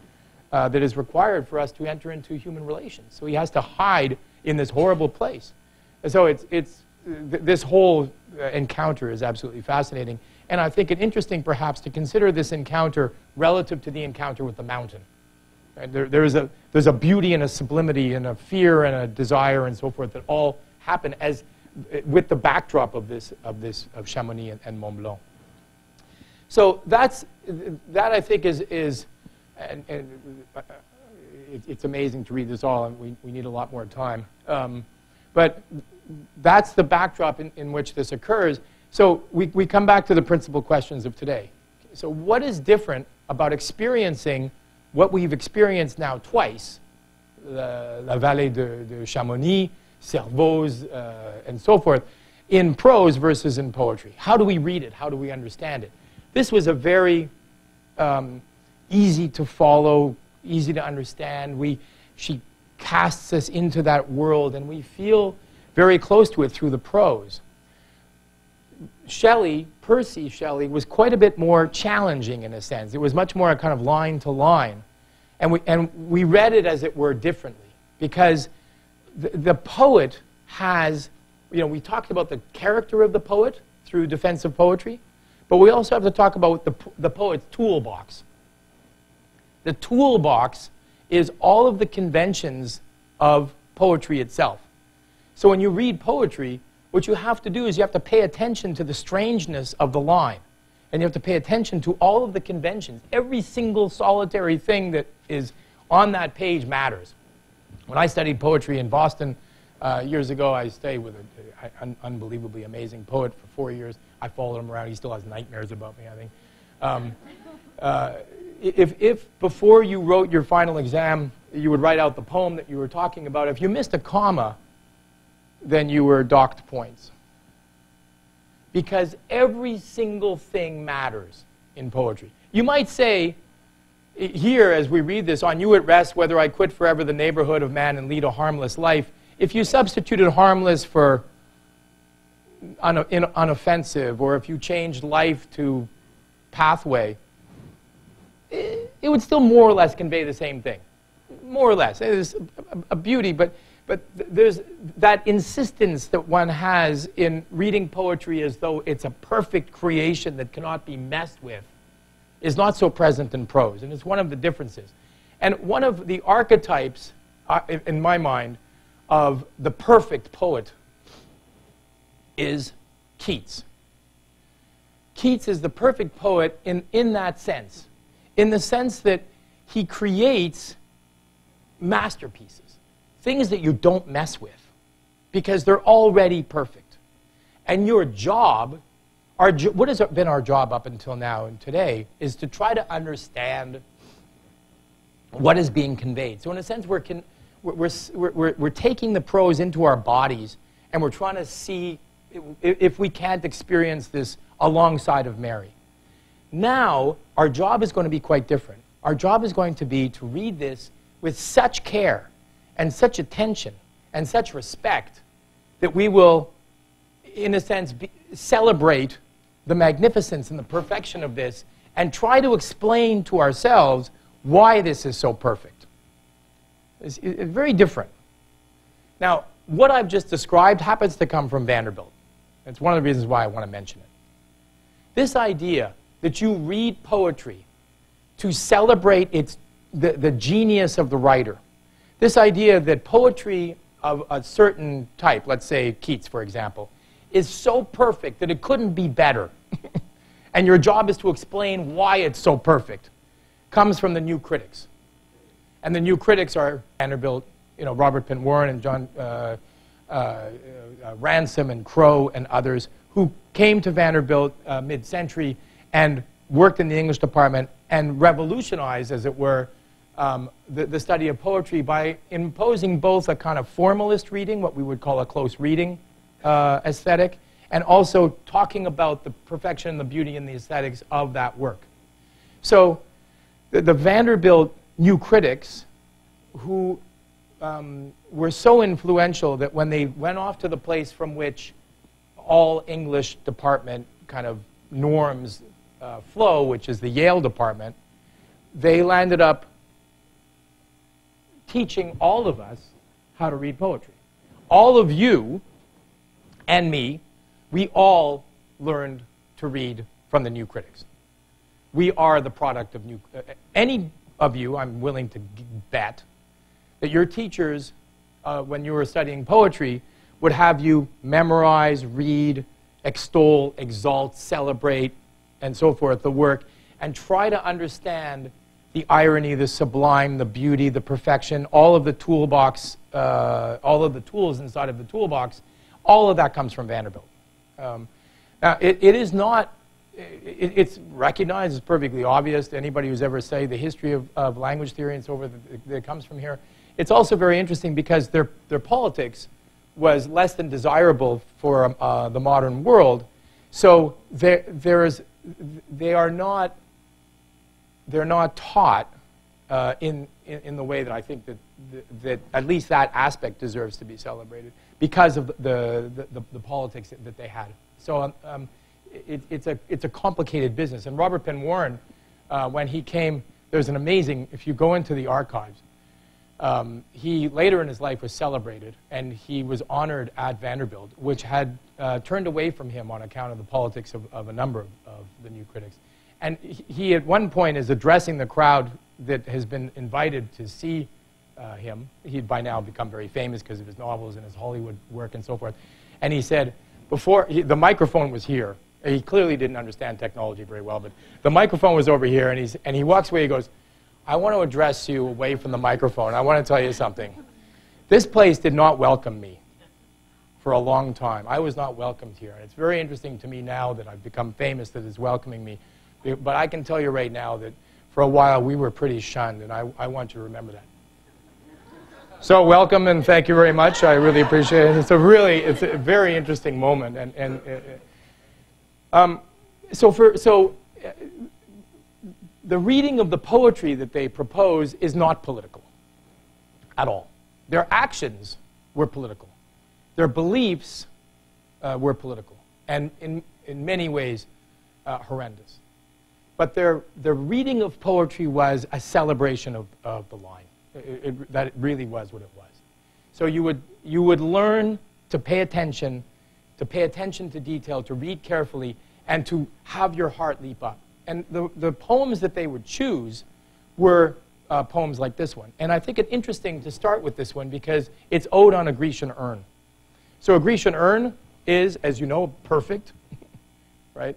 A: that is required for us to enter into human relations. So he has to hide in this horrible place. And so this whole encounter is absolutely fascinating. And I think it interesting, perhaps, to consider this encounter relative to the encounter with the mountain. Right? There's a beauty and a sublimity and a fear and a desire and so forth that all happen with the backdrop of Chamonix and Mont Blanc. So that I think is it's amazing to read this all, and we need a lot more time. But that's the backdrop in which this occurs. So we come back to the principal questions of today. So what is different about experiencing what we've experienced now twice, La Vallée de Chamonix, Servoz, and so forth, in prose versus in poetry? How do we read it? How do we understand it? This was a very easy to follow, easy to understand. She casts us into that world, and we feel very close to it through the prose. Percy Shelley, was quite a bit more challenging in a sense. It was much more a kind of line to line. And we read it, as it were, differently. Because the poet has, we talked about the character of the poet through defensive poetry. But we also have to talk about the poet's toolbox. The toolbox is all of the conventions of poetry itself. So when you read poetry, what you have to do is you have to pay attention to the strangeness of the line. And you have to pay attention to all of the conventions. Every single solitary thing that is on that page matters. When I studied poetry in Boston years ago, I stayed with an unbelievably amazing poet for 4 years. I followed him around. He still has nightmares about me, I think. If before you wrote your final exam, you would write out the poem that you were talking about, if you missed a comma, then you were docked points. Because every single thing matters in poetry. You might say, here, as we read this, on you it rests whether I quit forever the neighborhood of man and lead a harmless life. If you substituted harmless for unoffensive, or if you changed life to pathway, it would still more or less convey the same thing. More or less. There's a beauty, but there's that insistence that one has in reading poetry as though it's a perfect creation that cannot be messed with is not so present in prose, and it's one of the differences. And one of the archetypes, in my mind, of the perfect poet is Keats. Keats is the perfect poet in that sense, in the sense that he creates masterpieces, things that you don't mess with, because they're already perfect. And your job, what has been our job up until now and today, is to try to understand what is being conveyed. So in a sense, we're taking the prose into our bodies, and we're trying to see if we can't experience this alongside of Mary. Now, our job is going to be quite different. Our job is going to be to read this with such care and such attention and such respect that we will, in a sense, celebrate the magnificence and the perfection of this and try to explain to ourselves why this is so perfect. It's very different. Now, what I've just described happens to come from Vanderbilt. It's one of the reasons why I want to mention it. This idea that you read poetry to celebrate the genius of the writer. This idea that poetry of a certain type, let's say Keats, for example, is so perfect that it couldn't be better, and your job is to explain why it's so perfect, comes from the new critics. And the new critics are Vanderbilt, Robert Penn Warren and John Ransom and Crow and others who came to Vanderbilt mid-century and worked in the English department and revolutionized, as it were, the study of poetry by imposing both a kind of formalist reading, what we would call a close reading aesthetic, and also talking about the perfection and the beauty and the aesthetics of that work. So the Vanderbilt new critics, who were so influential that when they went off to the place from which all English department kind of norms flow, which is the Yale department, they landed up teaching all of us how to read poetry. All of you and me, we all learned to read from the new critics. We are the product of any of you, I'm willing to bet, that your teachers, when you were studying poetry, would have you memorize, read, extol, exalt, celebrate, and so forth, the work, and try to understand the irony, the sublime, the beauty, the perfection, all of the toolbox, all of the tools inside of the toolbox, all of that comes from Vanderbilt. Now, it is not, it's recognized, it's perfectly obvious to anybody who's ever studied the history of language theory and so forth that comes from here. It's also very interesting because their politics was less than desirable for the modern world. So they're not taught in the way that I think that at least that aspect deserves to be celebrated because of the politics that they had. So it's a complicated business. And Robert Penn Warren, when he came, there's an amazing, if you go into the archives, He later in his life was celebrated, and he was honored at Vanderbilt, which had turned away from him on account of the politics of a number of the new critics. And he at one point is addressing the crowd that has been invited to see him. He'd by now become very famous because of his novels and his Hollywood work and so forth. And he said, the microphone was here. He clearly didn't understand technology very well, but the microphone was over here, and he walks away, he goes, I want to address you away from the microphone. I want to tell you something. This place did not welcome me for a long time. I was not welcomed here. And it's very interesting to me now that I've become famous that it's welcoming me. But I can tell you right now that for a while we were pretty shunned, and I want you to remember that. So welcome, and thank you very much. I really appreciate it. It's a very interesting moment. The reading of the poetry that they propose is not political at all. Their actions were political. Their beliefs were political, and in many ways horrendous. But their reading of poetry was a celebration of the line. That really was what it was. So you would learn to pay attention to detail, to read carefully, and to have your heart leap up. And the poems that they would choose were poems like this one. And I think it's interesting to start with this one because it's Ode on a Grecian Urn. So a Grecian urn is, as you know, perfect, right?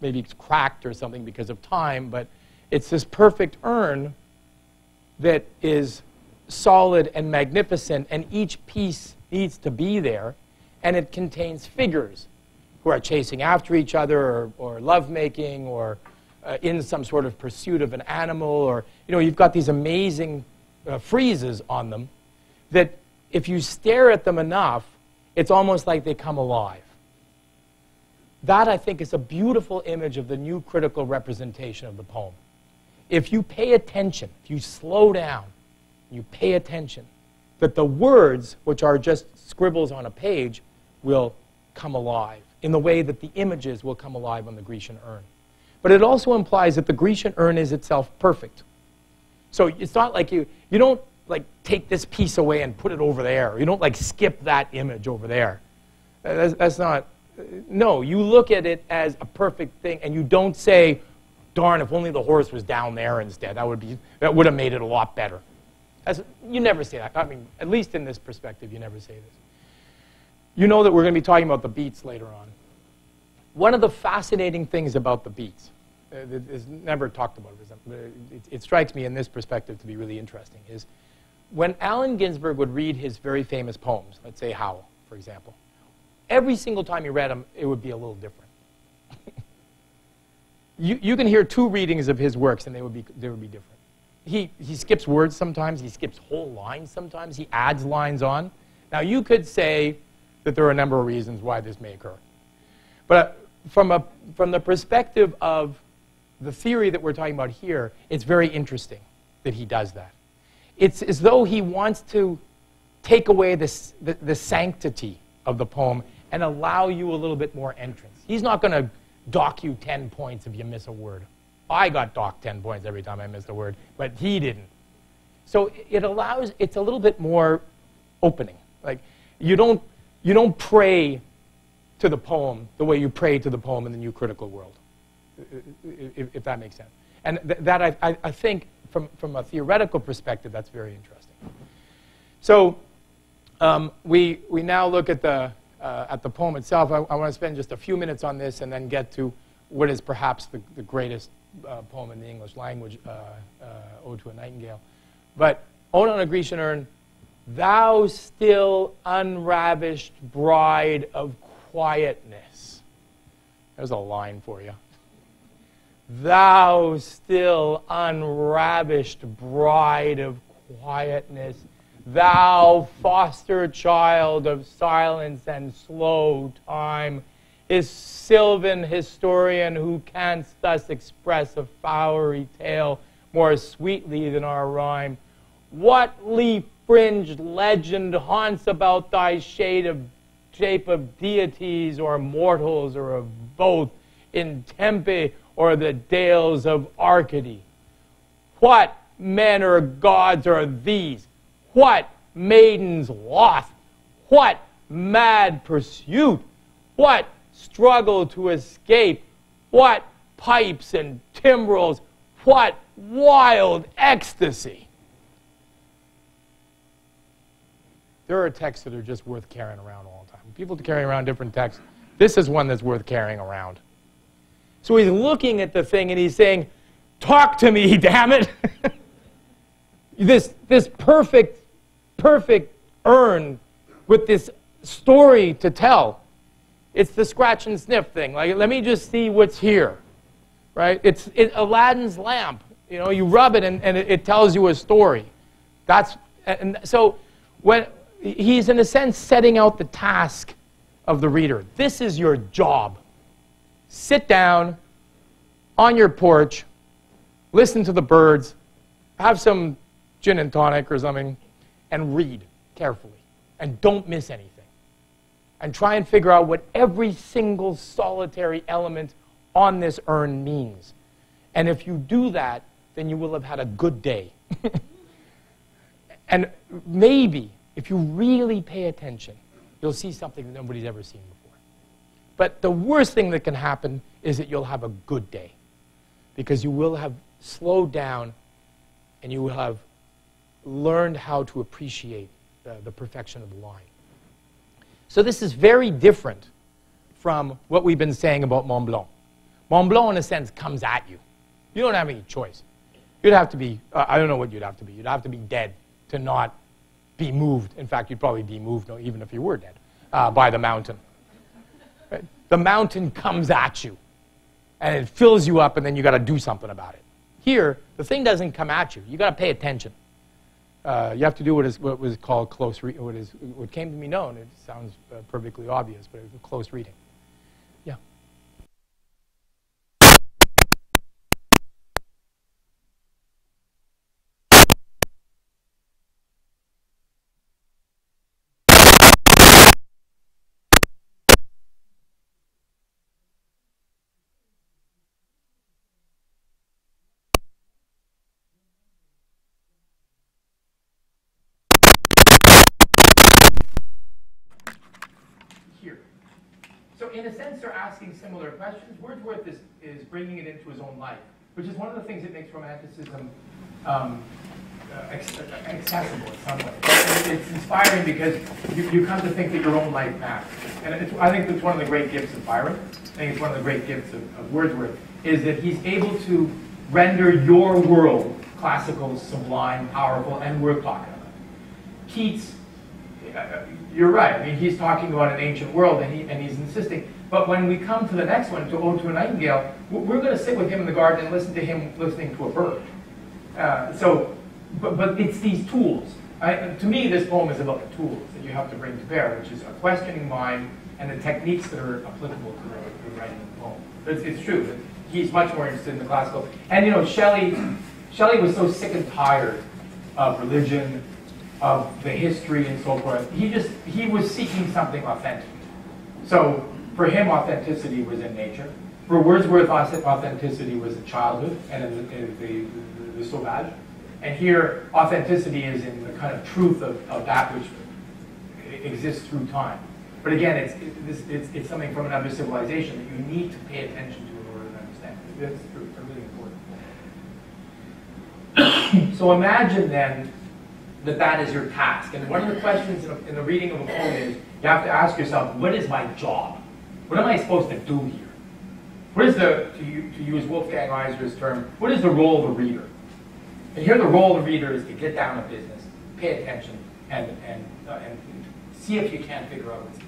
A: Maybe it's cracked or something because of time, but it's this perfect urn that is solid and magnificent, and each piece needs to be there, and it contains figures who are chasing after each other or lovemaking or in some sort of pursuit of an animal, or you've got these amazing friezes on them that if you stare at them enough, it's almost like they come alive. That, I think, is a beautiful image of the new critical representation of the poem. If you pay attention, if you slow down, you pay attention, that the words, which are just scribbles on a page, will come alive in the way that the images will come alive on the Grecian urn. But it also implies that the Grecian urn is itself perfect. So it's not like you don't like take this piece away and put it over there. You don't like skip that image over there. That's not, no, you look at it as a perfect thing, and you don't say, darn, if only the horse was down there instead, that would have made it a lot better. You never say that. I mean, at least in this perspective, you never say this. You know that we're going to be talking about the beats later on. One of the fascinating things about the beats, is never talked about, but it strikes me in this perspective to be really interesting, is when Allen Ginsberg would read his very famous poems, let's say Howl, for example, every single time he read them, it would be a little different. You can hear two readings of his works, and they would be different. He skips words sometimes. He skips whole lines sometimes. He adds lines on. Now, you could say that there are a number of reasons why this may occur. But from the perspective of the theory that we're talking about here, it's very interesting that he does that. It's as though he wants to take away the sanctity of the poem and allow you a little bit more entrance. He's not going to dock you 10 points if you miss a word. I got docked 10 points every time I missed a word, but he didn't. So it's a little bit more opening. Like you don't pray to the poem the way you pray to the poem in the new critical world, if that makes sense. And that I think from a theoretical perspective, that's very interesting. So we now look at the poem itself. I want to spend just a few minutes on this and then get to what is perhaps the greatest poem in the English language, Ode to a Nightingale. But Ode on a Grecian Urn, thou still unravished bride of quietness. There's a line for you. Thou still unravished bride of quietness, thou foster child of silence and slow time, is sylvan historian who canst thus express a flowery tale more sweetly than our rhyme. What leaf-fringed legend haunts about thy shape of deities or mortals or of both in Tempe or the dales of Arcady? What men or gods are these? What maiden's loth? What mad pursuit? What struggle to escape? What pipes and timbrels? What wild ecstasy? There are texts that are just worth carrying around all the time. People carry around different texts. This is one that's worth carrying around. So he's looking at the thing and he's saying, talk to me, damn it. This perfect urn with this story to tell. It's the scratch and sniff thing. Like, let me just see what's here, right? It's Aladdin's lamp. You know, you rub it and it tells you a story. So when he's, in a sense, setting out the task of the reader. This is your job. Sit down on your porch, listen to the birds, have some gin and tonic or something, and read carefully. And don't miss anything. And try and figure out what every single solitary element on this urn means. And if you do that, then you will have had a good day. And maybe, if you really pay attention, you'll see something that nobody's ever seen before. But the worst thing that can happen is that you'll have a good day, because you will have slowed down and you will have learned how to appreciate the perfection of the line. So this is very different from what we've been saying about Mont Blanc. Mont Blanc, in a sense, comes at you. You don't have any choice. You'd have to be, I don't know what you'd have to be. You'd have to be dead to not be moved. In fact, you'd probably be moved, even if you were dead, by the mountain. Right? The mountain comes at you, and it fills you up, and then you got to do something about it. Here, the thing doesn't come at you. You got to pay attention. You have to do what was called close reading. What came to me known. It sounds perfectly obvious, but it's close reading. Yeah. So in a sense, they're asking similar questions. Wordsworth is bringing it into his own life, which is one of the things that makes Romanticism accessible in some way. It's inspiring because you come to think that your own life matters. And I think that's one of the great gifts of Byron. I think it's one of the great gifts of Wordsworth, is that he's able to render your world classical, sublime, powerful, and worth talking about. Keats, you're right. I mean, he's talking about an ancient world, and he's insisting. But when we come to the next one, to Ode to a Nightingale, we're going to sit with him in the garden and listen to him listening to a bird. But it's these tools. To me, this poem is about the tools that you have to bring to bear, which is a questioning mind and the techniques that are applicable to the writing of the poem. It's true that he's much more interested in the classical. And you know, Shelley was so sick and tired of religion, of the history and so forth. He was seeking something authentic. So for him, authenticity was in nature. For Wordsworth, authenticity was in childhood and in the sauvage. And here, authenticity is in the kind of truth of that which exists through time. But again, it's something from another civilization that you need to pay attention to in order to understand. That's true. It's really important. So imagine then that is your task. And one of the questions in the reading of a poem is, you have to ask yourself, what is my job? What am I supposed to do here? What is to use Wolfgang Iser's term, what is the role of a reader? And here the role of the reader is to get down to business, pay attention, and see if you can't figure out what's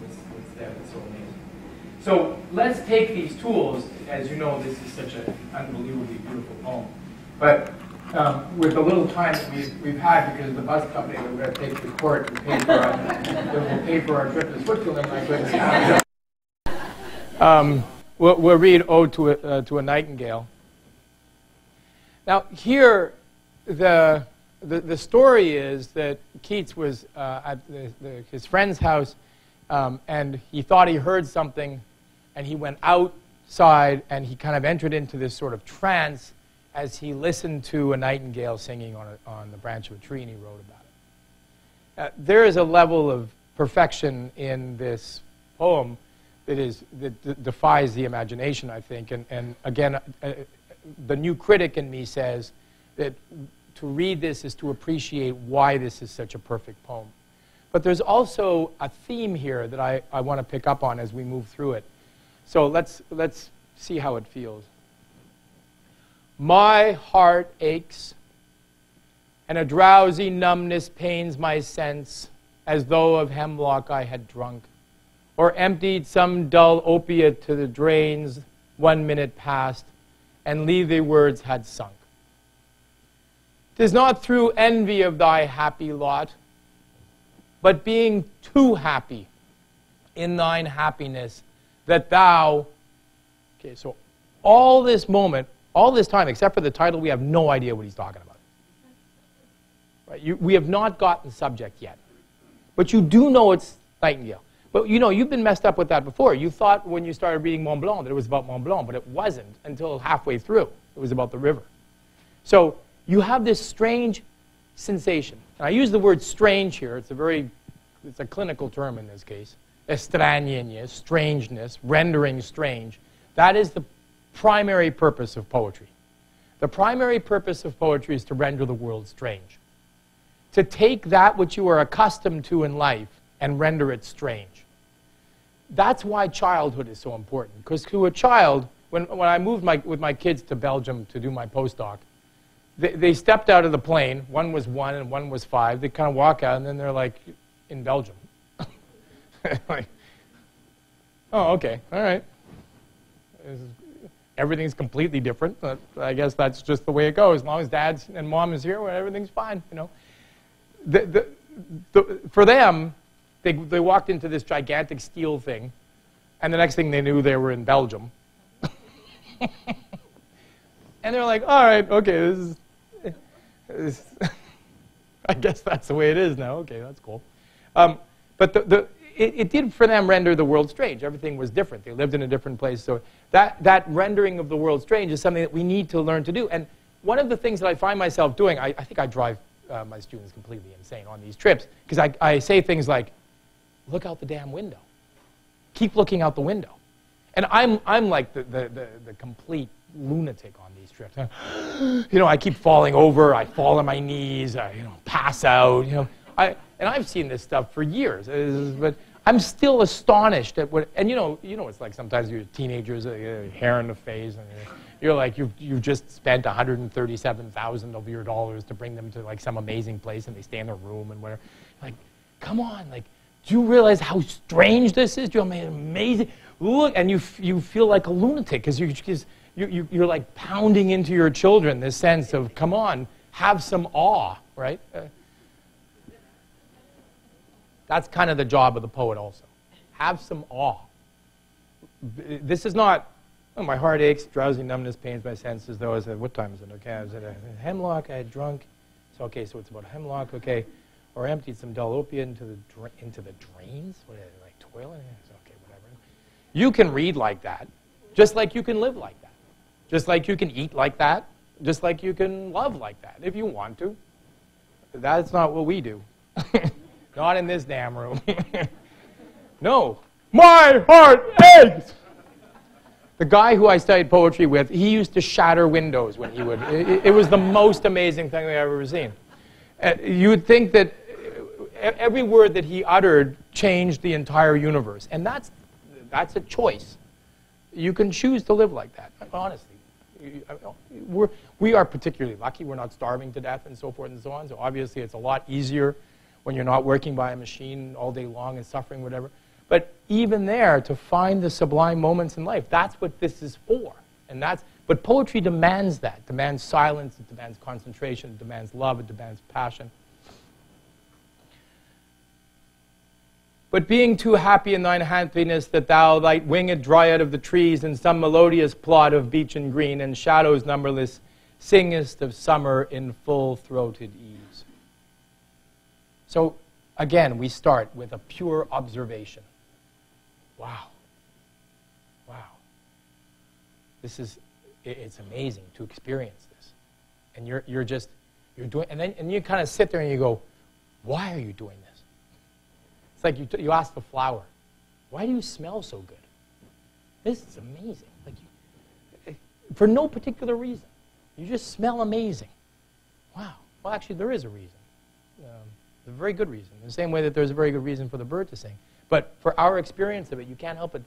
A: there that's so amazing. So let's take these tools. As you know, this is such an unbelievably beautiful poem. But with the little time that we've had, because of the bus company that we're going to take to court and pay for our trip to Switzerland, my goodness. We'll read Ode to a Nightingale. Now here, the story is that Keats was at his friend's house, and he thought he heard something, and he went outside, and he kind of entered into this sort of trance as he listened to a nightingale singing on the branch of a tree, and he wrote about it. There is a level of perfection in this poem that defies the imagination, I think. And again, the new critic in me says that to read this is to appreciate why this is such a perfect poem. But there's also a theme here that I want to pick up on as we move through it. So let's see how it feels. My heart aches, and a drowsy numbness pains my sense, as though of hemlock I had drunk, or emptied some dull opiate to the drains 1 minute past, and leafy words had sunk. 'Tis not through envy of thy happy lot, but being too happy in thine happiness, that thou... Okay, so all this moment, all this time, except for the title, we have no idea what he's talking about. Right? We have not gotten subject yet. But you do know it's Nightingale. But you know, you've been messed up with that before. You thought when you started reading Mont Blanc that it was about Mont Blanc, but it wasn't until halfway through. It was about the river. So you have this strange sensation. And I use the word strange here. It's a clinical term in this case. Estrangeness, strangeness, rendering strange. That is the primary purpose of poetry. The primary purpose of poetry is to render the world strange. To take that which you are accustomed to in life and render it strange. That's why childhood is so important. Because to a child, when I moved with my kids to Belgium to do my postdoc, they stepped out of the plane. One was 1 and one was 5. They kind of walk out and then they're like, in Belgium. Like, oh, okay, all right. Everything's completely different. But I guess that's just the way it goes. As long as Dad and Mom is here, well, everything's fine. You know, for them, they walked into this gigantic steel thing, and the next thing they knew, they were in Belgium. And they're like, all right, okay, this is I guess that's the way it is now. Okay, that's cool. But it did for them render the world strange. Everything was different. They lived in a different place. So that rendering of the world strange is something that we need to learn to do. And one of the things that I find myself doing, I think I drive my students completely insane on these trips, because I say things like, look out the damn window. Keep looking out the window. And I'm like the complete lunatic on these trips. You know, I keep falling over. I fall on my knees. I pass out. You know, and I've seen this stuff for years, but I'm still astonished at what. And you know, it's like sometimes you're teenagers, hair in the face, and you're like you've just spent $137,000 of your dollars to bring them to like some amazing place, and they stay in their room and whatever. Like, come on, like, do you realize how strange this is? Do you know how amazing? Look, and you feel like a lunatic because you're like pounding into your children this sense of, come on, have some awe, right? That's kind of the job of the poet also. Have some awe. This is not, oh, my heart aches, drowsy numbness pains my senses, though. I said, what time is it? Okay, I was at a hemlock, I had drunk. So, okay, so it's about hemlock, okay. Or emptied some dull opiate into the drains? What is it, like toilet? Okay, whatever. You can read like that, just like you can live like that. Just like you can eat like that, just like you can love like that, if you want to. That's not what we do. Not in this damn room. No. My heart aches! The guy who I studied poetry with, he used to shatter windows when he would. It was the most amazing thing I've ever seen. You would think that every word that he uttered changed the entire universe. And that's a choice. You can choose to live like that, honestly. We are particularly lucky. We're not starving to death and so forth and so on. So obviously it's a lot easier when you're not working by a machine all day long and suffering, whatever. But even there, to find the sublime moments in life, that's what this is for. But poetry demands that. It demands silence, it demands concentration, it demands love, it demands passion. But being too happy in thine happiness that thou, light winged dryad of the trees, in some melodious plot of beech and green, and shadows numberless, singest of summer in full-throated ease. So, again, we start with a pure observation. Wow. Wow. It's amazing to experience this. And you're doing, and you kind of sit there and you go, Why are you doing this? It's like you ask the flower, why do you smell so good? This is amazing. Like for no particular reason. You just smell amazing. Wow. Well, actually, there is a reason. A very good reason. In the same way that there's a very good reason for the bird to sing. But for our experience of it, you can't help it.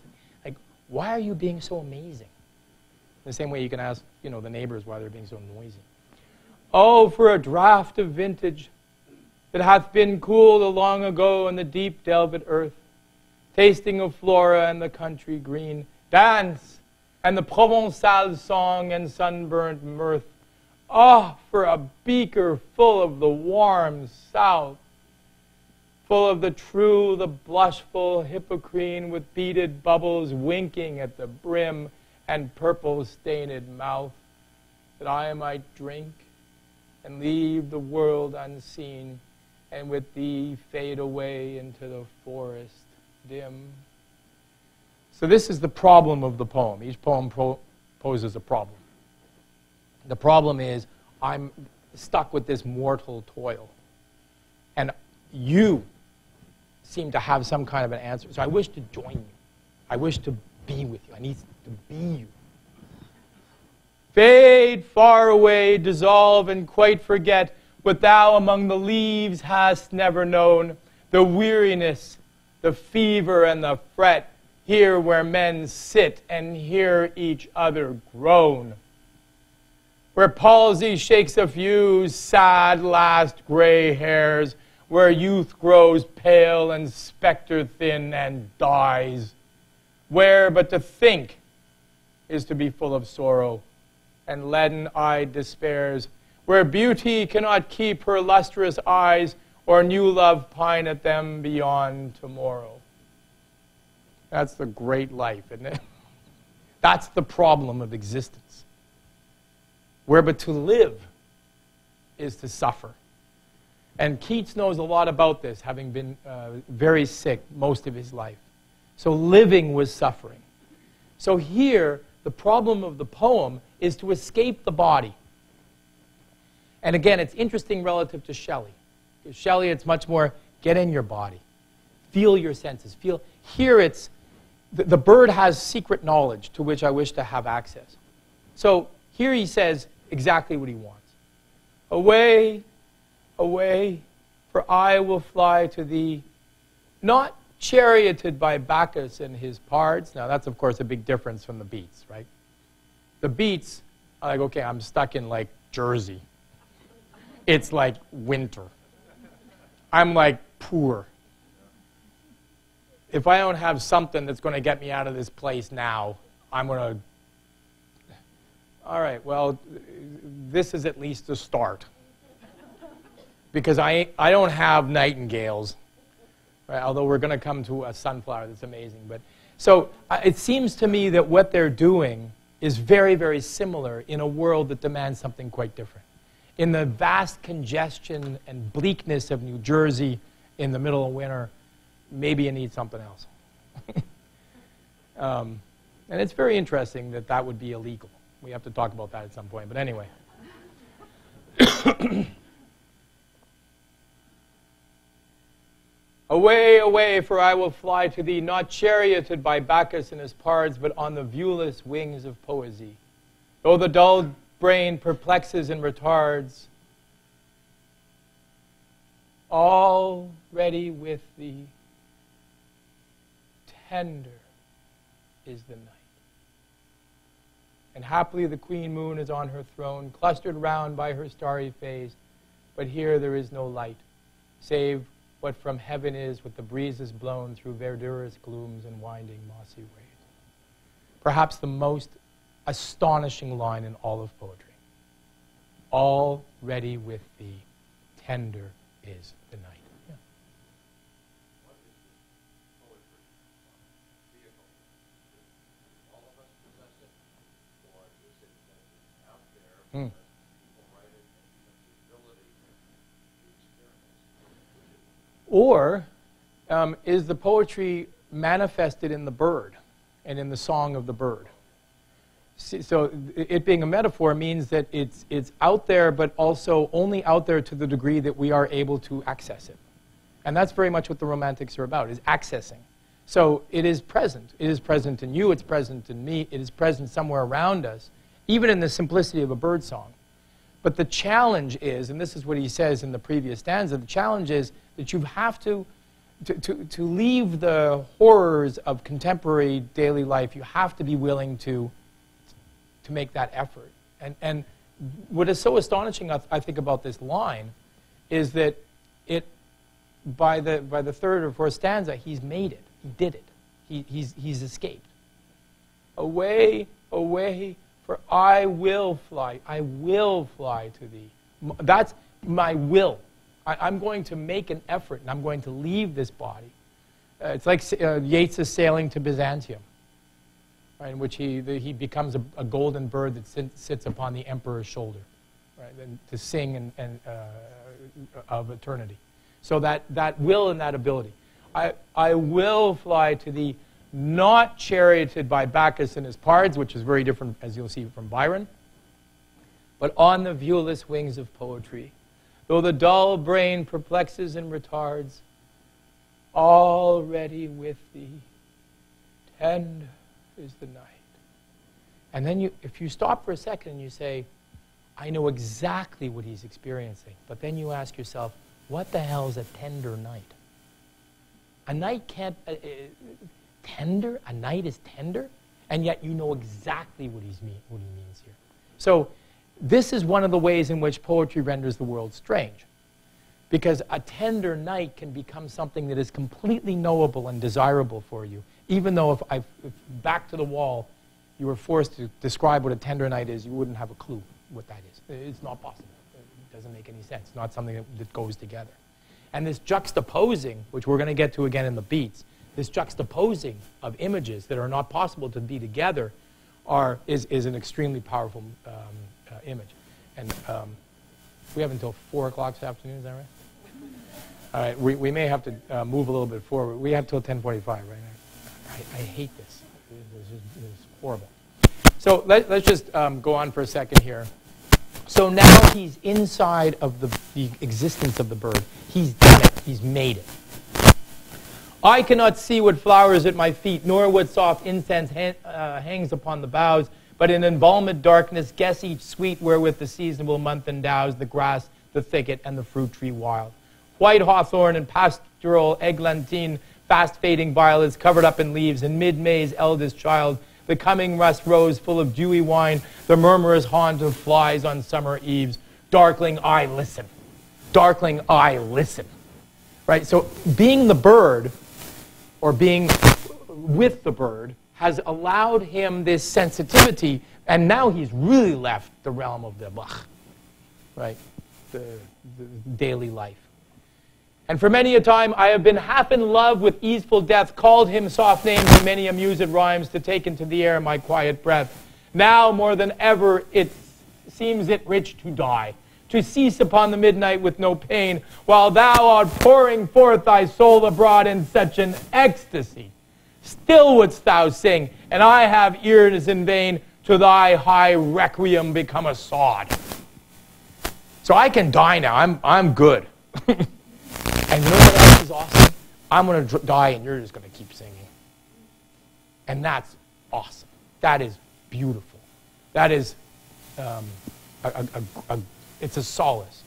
A: Like, why are you being so amazing? In the same way you can ask, the neighbors why they're being so noisy. Oh, for a draught of vintage that hath been cooled long ago in the deep delved earth, tasting of flora and the country green, dance, and the Provençal song and sunburnt mirth. Ah, for a beaker full of the warm south, full of the true, the blushful Hippocrene with beaded bubbles winking at the brim and purple-stained mouth, that I might drink and leave the world unseen, and with thee fade away into the forest dim. So this is the problem of the poem. Each poem poses a problem. The problem is I'm stuck with this mortal toil. And you seem to have some kind of an answer. So I wish to join you. I wish to be with you. I need to be you. Fade far away, dissolve, and quite forget what thou among the leaves hast never known, the weariness, the fever, and the fret, here where men sit and hear each other groan, where palsy shakes a few sad last gray hairs, where youth grows pale and spectre-thin and dies, where but to think is to be full of sorrow, and leaden-eyed despairs, where beauty cannot keep her lustrous eyes, or new love pine at them beyond tomorrow. That's the great life, isn't it? That's the problem of existence. Where but to live is to suffer. And Keats knows a lot about this, having been very sick most of his life. So living was suffering. So here, the problem of the poem is to escape the body. And again, it's interesting relative to Shelley. Because Shelley, it's much more, get in your body. Feel your senses. Here it's, the bird has secret knowledge to which I wish to have access. So here he says exactly what he wants. Away, away, for I will fly to thee, not charioted by Bacchus and his pards. Now that's, of course, a big difference from the beats, right? The beats are like, okay, I'm stuck in, like, Jersey. It's like winter. I'm, like, poor. If I don't have something that's going to get me out of this place now, I'm going to... All right, well, this is at least a start. Because I don't have nightingales, right? Although we're going to come to a sunflower that's amazing. But so it seems to me that what they're doing is very, very similar in a world that demands something quite different. In the vast congestion and bleakness of New Jersey in the middle of winter, maybe you need something else. And it's very interesting that that would be illegal. We have to talk about that at some point. But anyway. Away, away, for I will fly to thee, not charioted by Bacchus and his pards, but on the viewless wings of poesy. Though the dull brain perplexes and retards, all ready with thee, tender is the night. And happily the queen moon is on her throne, clustered round by her starry face, but here there is no light, save what from heaven is with the breezes blown through verdurous glooms and winding mossy ways. Perhaps the most astonishing line in all of poetry. All ready with thee, tender is the night. Yeah.
B: What is this poetry vehicle? All of us possess it, or is it that it's out there because people write it and you have the ability to experience?
A: Or is the poetry manifested in the bird and in the song of the bird? So it being a metaphor means that it's out there, but also only out there to the degree that we are able to access it. And that's very much what the Romantics are about, is accessing. So it is present. It is present in you. It's present in me. It is present somewhere around us, even in the simplicity of a bird song. But the challenge is, and this is what he says in the previous stanza, the challenge is that you have to leave the horrors of contemporary daily life. You have to be willing to make that effort. And what is so astonishing, I think, about this line is that by the third or fourth stanza, he's made it. He did it. He's escaped. Away, away, for I will fly. I will fly to thee. That's my will. I'm going to make an effort, and I'm going to leave this body. It's like Yeats' sailing to Byzantium, right, in which he becomes a golden bird that sits upon the emperor's shoulder, right, and to sing of eternity. So that will and that ability. I will fly to thee, not charioted by Bacchus and his pards, which is very different, as you'll see, from Byron, but on the viewless wings of poetry. Though the dull brain perplexes and retards, already with thee, tender is the night. And then if you stop for a second and you say, I know exactly what he's experiencing, but then you ask yourself, what the hell is a tender night? A night can't, tender? A night is tender? And yet you know exactly what he means here. So this is one of the ways in which poetry renders the world strange. Because a tender night can become something that is completely knowable and desirable for you. Even though if back to the wall, you were forced to describe what a tender night is, you wouldn't have a clue what that is. It's not possible. It doesn't make any sense. It's not something that goes together. And this juxtaposing, which we're going to get to again in the beats, this juxtaposing of images that are not possible to be together is an extremely powerful image. And we have until 4 o'clock this afternoon, is that right? All right, we may have to move a little bit forward. We have till 10:45, right? I hate this. It's horrible. So let's just go on for a second here. So now he's inside of the existence of the bird. He's done it. He's made it. I cannot see what flowers at my feet, nor what soft incense hangs upon the boughs, but in embalmed darkness guess each sweet wherewith the seasonable month endows the grass, the thicket, and the fruit tree wild. White hawthorn and pastoral eglantine, fast-fading violets covered up in leaves, and mid-May's eldest child, the coming rust rose full of dewy wine, the murmurous haunt of flies on summer eves. Darkling, I listen. Darkling, I listen. Right? So being the bird, or being with the bird, has allowed him this sensitivity, and now he's really left the realm of the bach, right? The daily life. And for many a time I have been half in love with easeful death, called him soft names and many amused rhymes to take into the air my quiet breath. Now more than ever it seems it rich to die, to cease upon the midnight with no pain, while thou art pouring forth thy soul abroad in such an ecstasy. Still wouldst thou sing, and I have ears in vain, to thy high requiem become a sod. So I can die now. I'm good. And you know what else is awesome? I'm going to die and you're just going to keep singing. And that's awesome. That is beautiful. That is, it's a solace.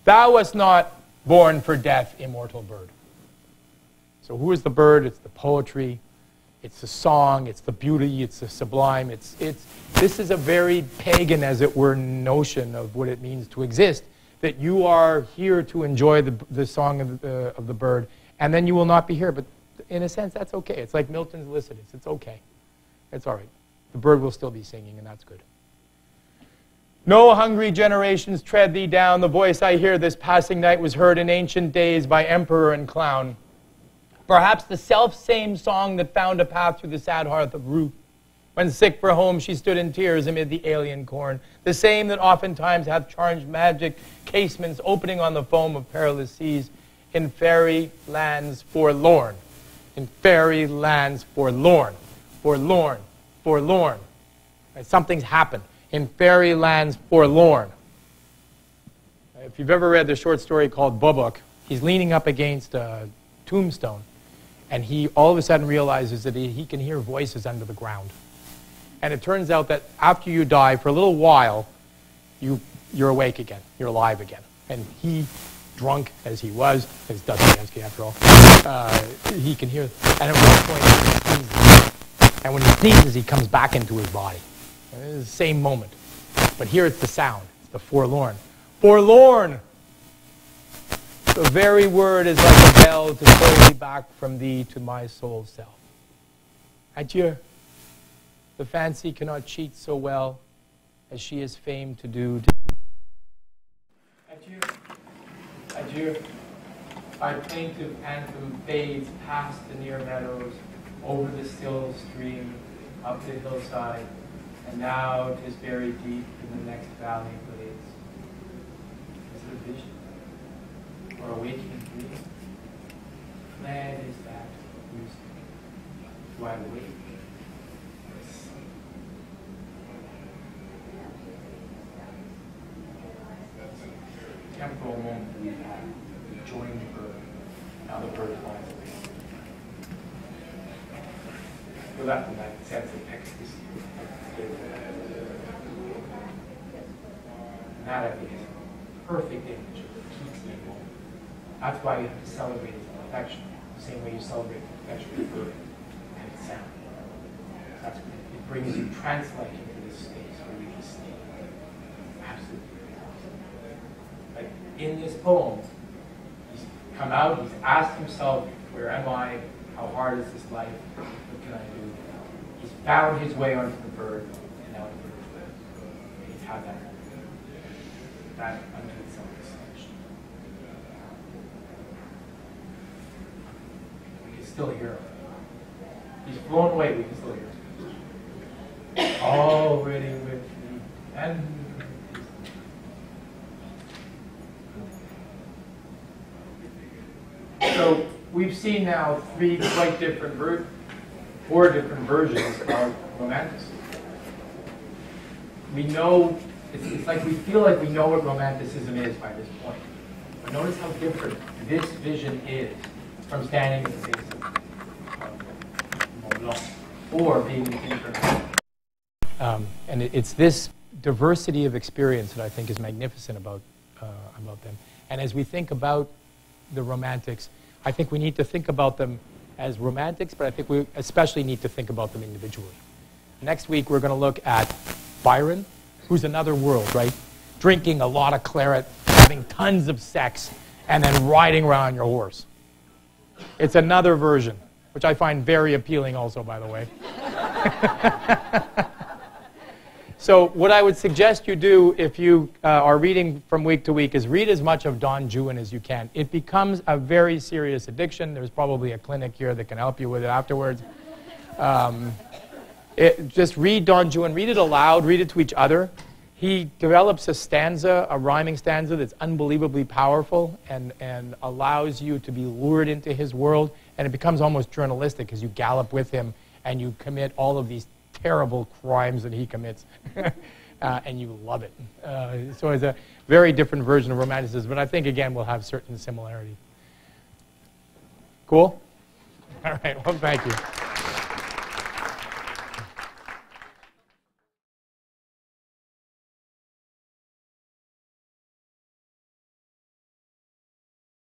A: Thou wast not born for death, immortal bird. So who is the bird? It's the poetry. It's the song. It's the beauty. It's the sublime. This is a very pagan, as it were, notion of what it means to exist. That you are here to enjoy the song of the bird, and then you will not be here. But in a sense, that's okay. It's like Milton's Lycidas. It's okay. It's all right. The bird will still be singing, and that's good. No hungry generations tread thee down. The voice I hear this passing night was heard in ancient days by emperor and clown. Perhaps the self-same song that found a path through the sad hearth of Ruth. When sick for home she stood in tears amid the alien corn. The same that oftentimes hath charged magic casements opening on the foam of perilous seas. In fairy lands forlorn. In fairy lands forlorn. Forlorn. Forlorn. Right? Something's happened. In fairy lands forlorn. If you've ever read the short story called Bobok, he's leaning up against a tombstone, and he all of a sudden realizes that he can hear voices under the ground. And it turns out that after you die, for a little while, you're awake again, you're alive again. And he, drunk as he was, it's Dostoevsky after all, he can hear, and at one point he sneezes. And when he sneezes, he comes back into his body. And it's the same moment. But here it's the sound, it's the forlorn. Forlorn! The very word is like a bell to call me back from thee to my soul's self. Adieu. The fancy cannot cheat so well as she is famed to do. Adieu. Adieu. Our plaintive anthem fades past the near meadows, over the still stream, up the hillside, and now 'tis buried deep in the next valley glades. Is it a vision? Or a waking dream? Fled is that music. Do I wake? Or sleep? Temporal moment we've had. We joined the bird. Now the bird flies away. We're left in that sense of ecstasy. And that, I think, is a perfect image of the peak moment. That's why you have to celebrate its perfection, the same way you celebrate the perfection of bird and its sound. That's what it brings you, translates into this space where you can stay. Absolutely. But in this poem, he's come out, he's asked himself, where am I? How hard is this life? What can I do? He's found his way onto the bird, and now the bird is there. And he's had that unto itself is finished. We can still hear him. He's blown away, we can still hear him. Already with me, and so we've seen now four different versions of romanticism. We know, it's like we feel like we know what romanticism is by this point. But notice how different this vision is from standing at the base of Mont Blanc or being in Inferno. And it's this diversity of experience that I think is magnificent about them. And as we think about the Romantics, I think we need to think about them as romantics, but I think we especially need to think about them individually. Next week, we're going to look at Byron, who's another world, right? Drinking a lot of claret, having tons of sex, and then riding around your horse. It's another version, which I find very appealing also, by the way. So what I would suggest you do if you are reading from week to week is read as much of Don Juan as you can. It becomes a very serious addiction. There's probably a clinic here that can help you with it afterwards. Just read Don Juan. Read it aloud. Read it to each other. He develops a stanza, a rhyming stanza that's unbelievably powerful and allows you to be lured into his world. And it becomes almost journalistic as you gallop with him and you commit all of these terrible crimes that he commits, and you love it. So it's a very different version of romanticism, but I think, again, we'll have certain similarities. Cool? All right, well, thank you.